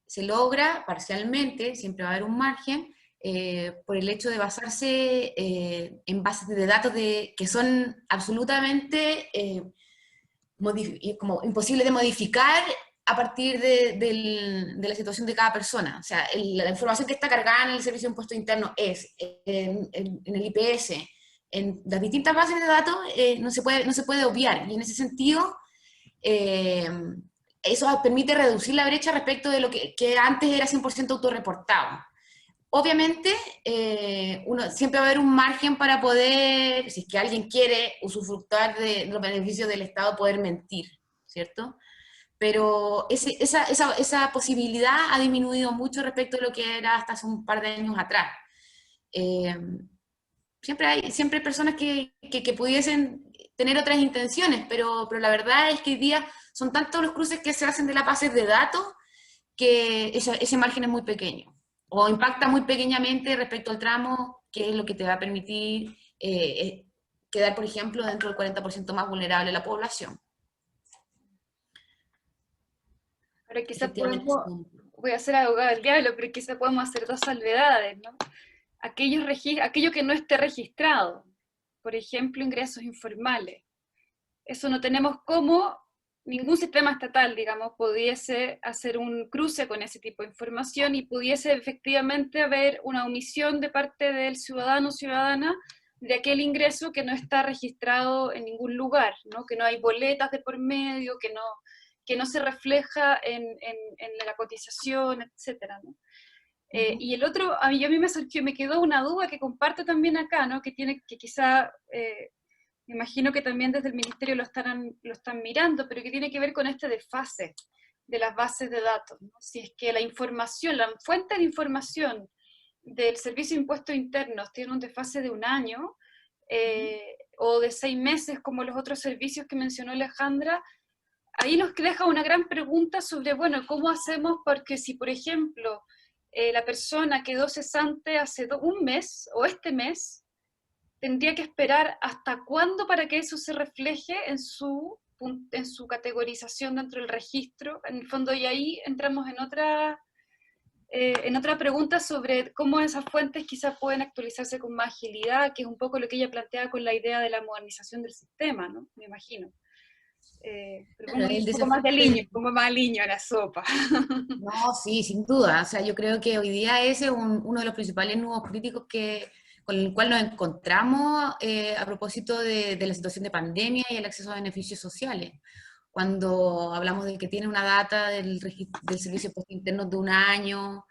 se logra parcialmente, siempre va a haber un margen, por el hecho de basarse en bases de datos que son absolutamente como imposibles de modificar a partir de la situación de cada persona. O sea, la información que está cargada en el Servicio de Impuestos Internos es en el IPS, en las distintas bases de datos, no se puede obviar. Y en ese sentido, eso permite reducir la brecha respecto de lo que antes era 100% autorreportado. Obviamente, siempre va a haber un margen para poder, si es que alguien quiere usufructuar de los beneficios del Estado, poder mentir, ¿cierto? Pero esa posibilidad ha disminuido mucho respecto a lo que era hasta hace un par de años atrás. Siempre hay personas que pudiesen tener otras intenciones, pero la verdad es que hoy día son tantos los cruces que se hacen de las bases de datos que ese margen es muy pequeño, o impacta muy pequeñamente respecto al tramo, que es lo que te va a permitir quedar, por ejemplo, dentro del 40% más vulnerable de la población. Ahora quizás voy a ser abogada del diablo, pero quizás podemos hacer dos salvedades, ¿no? Aquello que no esté registrado, por ejemplo, ingresos informales. Eso no tenemos cómo, ningún sistema estatal, digamos, pudiese hacer un cruce con ese tipo de información y pudiese efectivamente haber una omisión de parte del ciudadano o ciudadana de aquel ingreso que no está registrado en ningún lugar, ¿no? Que no hay boletas de por medio, que no se refleja en la cotización, etcétera, ¿no? Y el otro, a mí me surgió, me quedó una duda que comparto también acá, ¿no? Que quizá, me imagino que también desde el Ministerio lo están mirando, pero que tiene que ver con este desfase de las bases de datos, ¿no? Si es que la información, la fuente de información del Servicio de Impuestos Internos tiene un desfase de 1 año, o de 6 meses, como los otros servicios que mencionó Alejandra, ahí nos deja una gran pregunta sobre, bueno, ¿cómo hacemos? Porque si, por ejemplo, la persona quedó cesante hace un mes, o este mes, tendría que esperar hasta cuándo para que eso se refleje en su categorización dentro del registro, en el fondo, y ahí entramos en otra pregunta sobre cómo esas fuentes quizás pueden actualizarse con más agilidad, que es un poco lo que ella planteaba con la idea de la modernización del sistema, ¿no? Me imagino. Pero como un poco más de aliño a la sopa. No, sí, sin duda. O sea, yo creo que hoy día ese es uno de los principales nudos críticos con el cual nos encontramos a propósito de la situación de pandemia y el acceso a beneficios sociales. Cuando hablamos de que tiene una data del Servicio de Impuestos Internos de 1 año,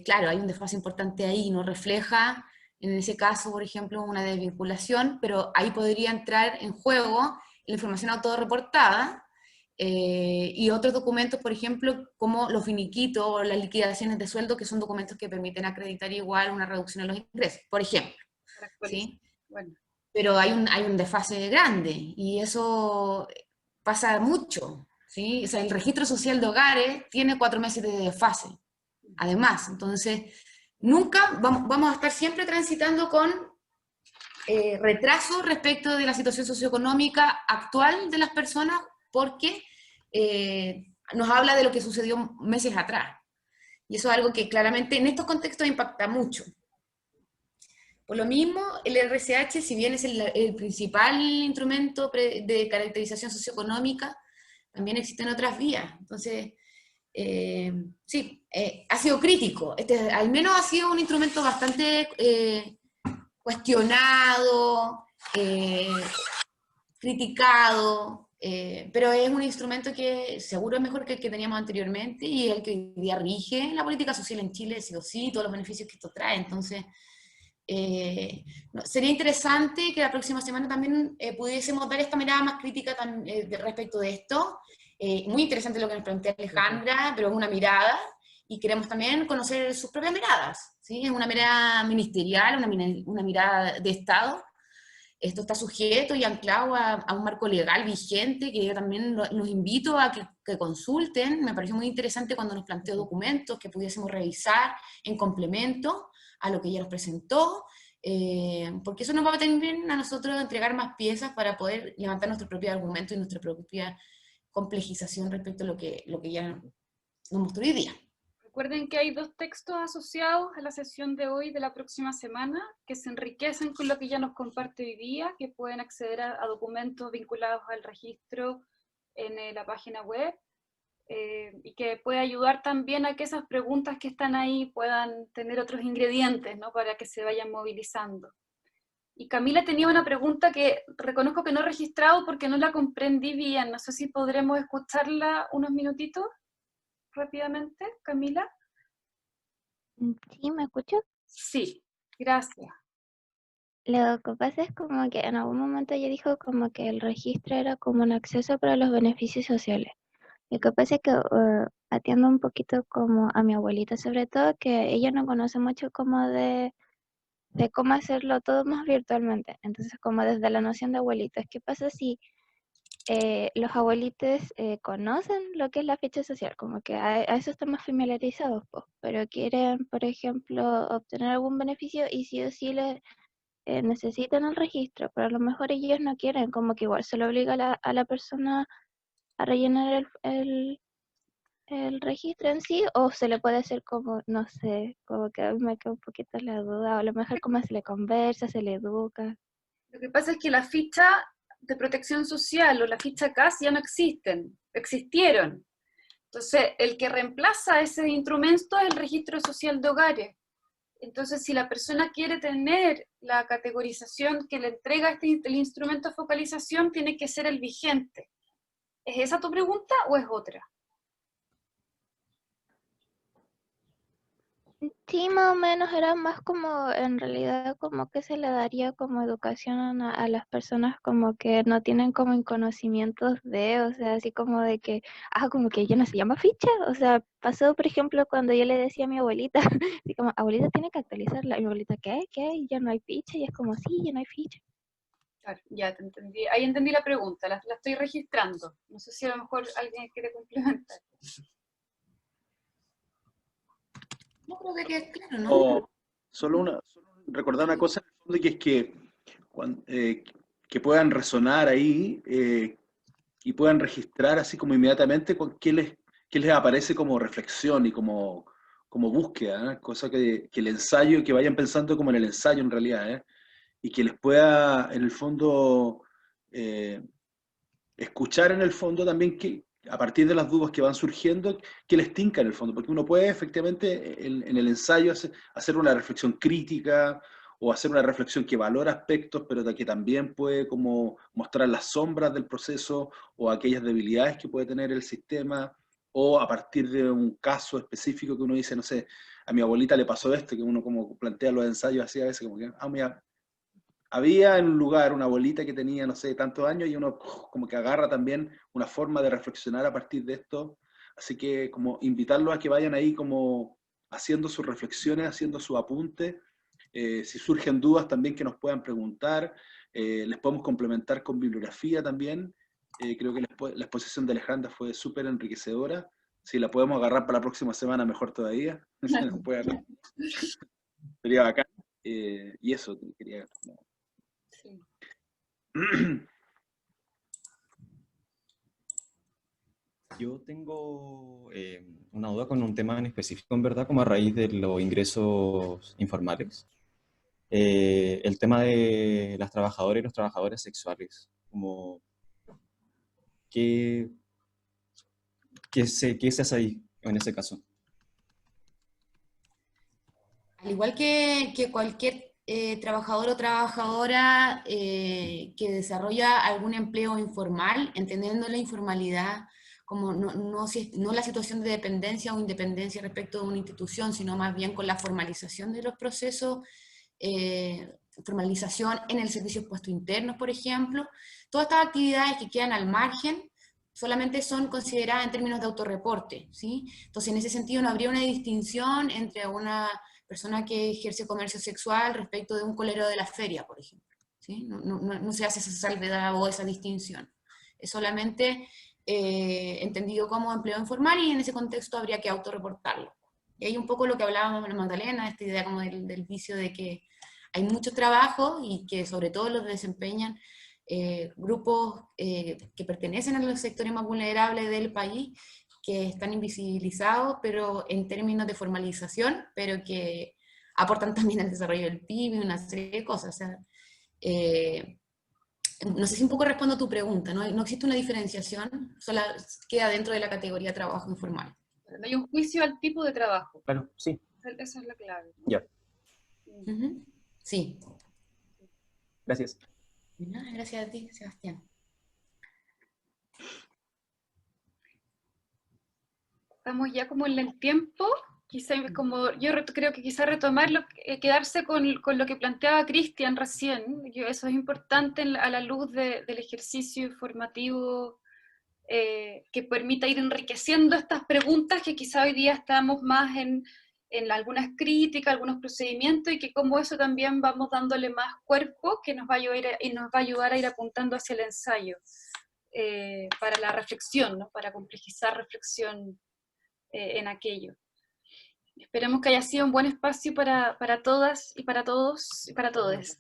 claro, hay un desfase importante ahí, no refleja, en ese caso, por ejemplo, una desvinculación, pero ahí podría entrar en juego la información autorreportada, y otros documentos, por ejemplo, como los finiquitos o las liquidaciones de sueldo, que son documentos que permiten acreditar igual una reducción en los ingresos, por ejemplo. ¿Sí? Bueno. Pero hay un desfase grande, y eso pasa mucho, ¿sí? O sea, el registro social de hogares tiene 4 meses de desfase, además. Entonces, nunca vamos a estar siempre transitando con retraso respecto de la situación socioeconómica actual de las personas, porque nos habla de lo que sucedió meses atrás. Y eso es algo que claramente en estos contextos impacta mucho. Por lo mismo, el RCH, si bien es el principal instrumento de caracterización socioeconómica, también existen otras vías. Entonces, sí, ha sido crítico. Al menos ha sido un instrumento bastante cuestionado, criticado, pero es un instrumento que seguro es mejor que el que teníamos anteriormente, y el que hoy día rige la política social en Chile, sí o sí, todos los beneficios que esto trae. Entonces, sería interesante que la próxima semana también pudiésemos dar esta mirada más crítica respecto de esto. Muy interesante lo que nos plantea Alejandra, pero es una mirada, y queremos también conocer sus propias miradas, ¿sí? Es una mirada ministerial, una mirada de Estado. Esto está sujeto y anclado a un marco legal vigente, que yo también los invito a que consulten. Me pareció muy interesante cuando nos planteó documentos que pudiésemos revisar en complemento a lo que ella nos presentó, porque eso nos va a permitir a nosotros entregar más piezas para poder levantar nuestro propio argumento y nuestra propia complejización respecto a lo que ya nos mostró hoy día. Recuerden que hay 2 textos asociados a la sesión de hoy, de la próxima semana, que se enriquecen con lo que ya nos comparte hoy día, que pueden acceder a documentos vinculados al registro en la página web. y que puede ayudar también a que esas preguntas que están ahí puedan tener otros ingredientes, ¿no? Para que se vayan movilizando. Y Camila tenía una pregunta que reconozco que no he registrado porque no la comprendí bien. No sé si podremos escucharla unos minutitos rápidamente, Camila. Sí, ¿me escucho? Sí, gracias. Lo que pasa es como que en algún momento ella dijo como que el registro era como un acceso para los beneficios sociales. Lo que pasa es que atiendo un poquito como a mi abuelita, sobre todo que ella no conoce mucho como de cómo hacerlo todo más virtualmente. Entonces, como desde la noción de abuelitos, ¿qué pasa si los abuelitos conocen lo que es la ficha social? Como que a eso están más familiarizados, pues, pero quieren, por ejemplo, obtener algún beneficio y sí o sí necesitan el registro, pero a lo mejor ellos no quieren, como que igual se le obliga a la persona a rellenar el registro en sí, o se le puede hacer como, no sé, como que a mí me queda un poquito la duda, o a lo mejor como se le conversa, se le educa. Lo que pasa es que la ficha de protección social o la ficha CAS ya no existieron. Entonces, el que reemplaza ese instrumento es el registro social de hogares. Entonces, si la persona quiere tener la categorización que le entrega el instrumento de focalización, tiene que ser el vigente. ¿Es esa tu pregunta o es otra? Sí, más o menos era más como, en realidad, como que se le daría como educación a las personas como que no tienen como conocimientos de, o sea, así como de que, como que ya no se llama ficha, o sea, pasó, por ejemplo, cuando yo le decía a mi abuelita, así como, abuelita tiene que actualizarla, y mi abuelita, ¿qué? ¿Qué? Ya no hay ficha, y es como, sí, ya no hay ficha. Claro, ya te entendí. Ahí entendí la pregunta, la estoy registrando. No sé si a lo mejor alguien quiere complementar. No creo que quede claro, ¿no? Solo recordar una cosa en el fondo, que es que puedan resonar ahí y puedan registrar así como inmediatamente con qué les aparece como reflexión y como búsqueda, ¿eh? Cosa que el ensayo, que vayan pensando como en el ensayo en realidad, ¿eh? Y que les pueda en el fondo escuchar en el fondo también que a partir de las dudas que van surgiendo, que les tinca en el fondo, porque uno puede efectivamente en el ensayo hacer una reflexión crítica o hacer una reflexión que valora aspectos, pero que también puede como mostrar las sombras del proceso o aquellas debilidades que puede tener el sistema, o a partir de un caso específico que uno dice, no sé, a mi abuelita le pasó esto, que uno como plantea los ensayos así a veces como que, mira, había en un lugar una abuelita que tenía, no sé, tantos años, y uno como que agarra también una forma de reflexionar a partir de esto. Así que como invitarlos a que vayan ahí como haciendo sus reflexiones, haciendo su apunte. Si surgen dudas también que nos puedan preguntar. Les podemos complementar con bibliografía también. Creo que la exposición de Alejandra fue súper enriquecedora. Si la podemos agarrar para la próxima semana, mejor todavía. Sería bacán. Y eso quería... Sí. Yo tengo una duda con un tema en específico, en verdad, como a raíz de los ingresos informales. El tema de las trabajadoras y los trabajadores sexuales. Como, ¿qué se hace ahí en ese caso? Al igual que cualquier trabajador o trabajadora que desarrolla algún empleo informal, entendiendo la informalidad como no la situación de dependencia o independencia respecto de una institución, sino más bien con la formalización de los procesos, formalización en el servicio de puestos internos, por ejemplo. Todas estas actividades que quedan al margen solamente son consideradas en términos de autorreporte, ¿sí? Entonces, en ese sentido, no habría una distinción entre una persona que ejerce comercio sexual respecto de un colero de la feria, por ejemplo, ¿sí? No se hace esa salvedad o esa distinción. Es solamente entendido como empleo informal, y en ese contexto habría que autorreportarlo. Y ahí un poco lo que hablábamos con Magdalena, esta idea como del vicio de que hay mucho trabajo y que sobre todo los desempeñan grupos que pertenecen a los sectores más vulnerables del país, que están invisibilizados, pero en términos de formalización, pero que aportan también al desarrollo del PIB y una serie de cosas. O sea, no sé si un poco respondo a tu pregunta, no existe una diferenciación, solo queda dentro de la categoría de trabajo informal. No hay un juicio al tipo de trabajo. Claro, sí. Esa es la clave. Ya. Sí. Gracias. Gracias a ti, Sebastián. Estamos ya como en el tiempo, quizá como yo creo que quizá retomarlo, quedarse con lo que planteaba Cristian recién. Eso es importante a la luz del ejercicio informativo que permita ir enriqueciendo estas preguntas que quizá hoy día estamos más en algunas críticas, algunos procedimientos, y que como eso también vamos dándole más cuerpo, que nos va a ayudar a ir apuntando hacia el ensayo, para la reflexión, ¿no? Para complejizar reflexión en aquello. Esperemos que haya sido un buen espacio para todas y para todos y para todes.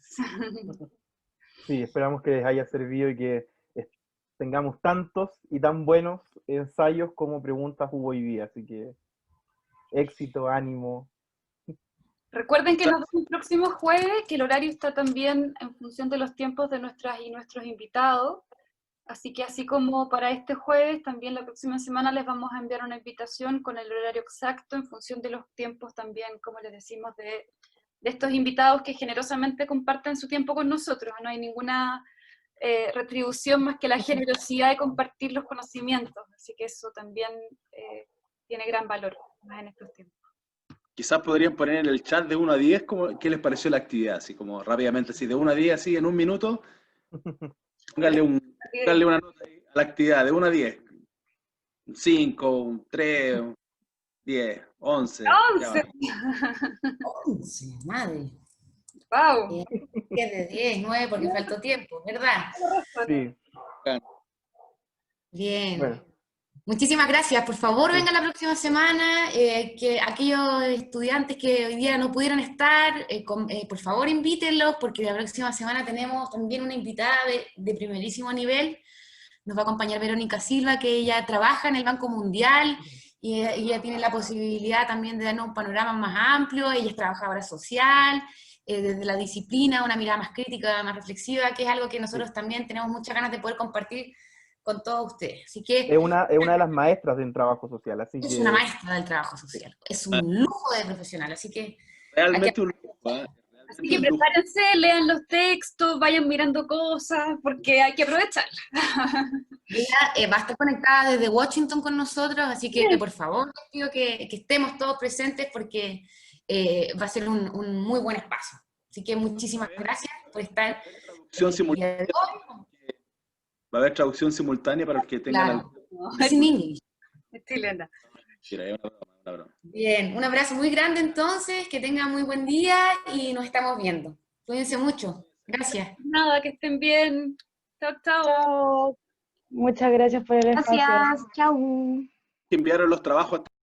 Sí, esperamos que les haya servido y que tengamos tantos y tan buenos ensayos como preguntas hubo hoy día. Así que éxito, ánimo. Recuerden que nos vemos el próximo jueves, que el horario está también en función de los tiempos de nuestras y nuestros invitados. Así que así como para este jueves, también la próxima semana les vamos a enviar una invitación con el horario exacto en función de los tiempos también, como les decimos, de estos invitados que generosamente comparten su tiempo con nosotros. No hay ninguna retribución más que la generosidad de compartir los conocimientos. Así que eso también tiene gran valor más en estos tiempos. Quizás podrían poner en el chat de 1 a 10 qué les pareció la actividad, así como rápidamente, así de 1 a 10, así en un minuto. Póngale una nota ahí a la actividad de 1 a 10. Un 5, un 3, un 10, 11. 11. 11, madre. Wow. 10 de 10, 9 porque faltó tiempo, ¿verdad? Sí. Bien. Bueno. Muchísimas gracias. Por favor, vengan la próxima semana. Que aquellos estudiantes que hoy día no pudieron estar, por favor invítenlos, porque la próxima semana tenemos también una invitada de primerísimo nivel. Nos va a acompañar Verónica Silva, que ella trabaja en el Banco Mundial, y ella tiene la posibilidad también de darnos un panorama más amplio. Ella es trabajadora social, desde la disciplina, una mirada más crítica, más reflexiva, que es algo que nosotros también tenemos muchas ganas de poder compartir con todos ustedes. Así que Es una de las maestras del trabajo social. es una maestra del trabajo social. Es un lujo de profesional, así que... Realmente un lujo, ¿eh? Así que prepárense, lean los textos, vayan mirando cosas, porque hay que aprovecharla. Ella va a estar conectada desde Washington con nosotros, así que por favor les pido que estemos todos presentes, porque va a ser un muy buen espacio. Así que muchísimas gracias por estar. Va a haber traducción simultánea para los que tengan... Claro. Es en inglés. Es chilena. Una broma. Bien, un abrazo muy grande entonces, que tengan muy buen día y nos estamos viendo. Cuídense mucho. Gracias. Nada, que estén bien. Chao, chao. Chao. Muchas gracias por el espacio. Gracias, chau. Enviaron los trabajos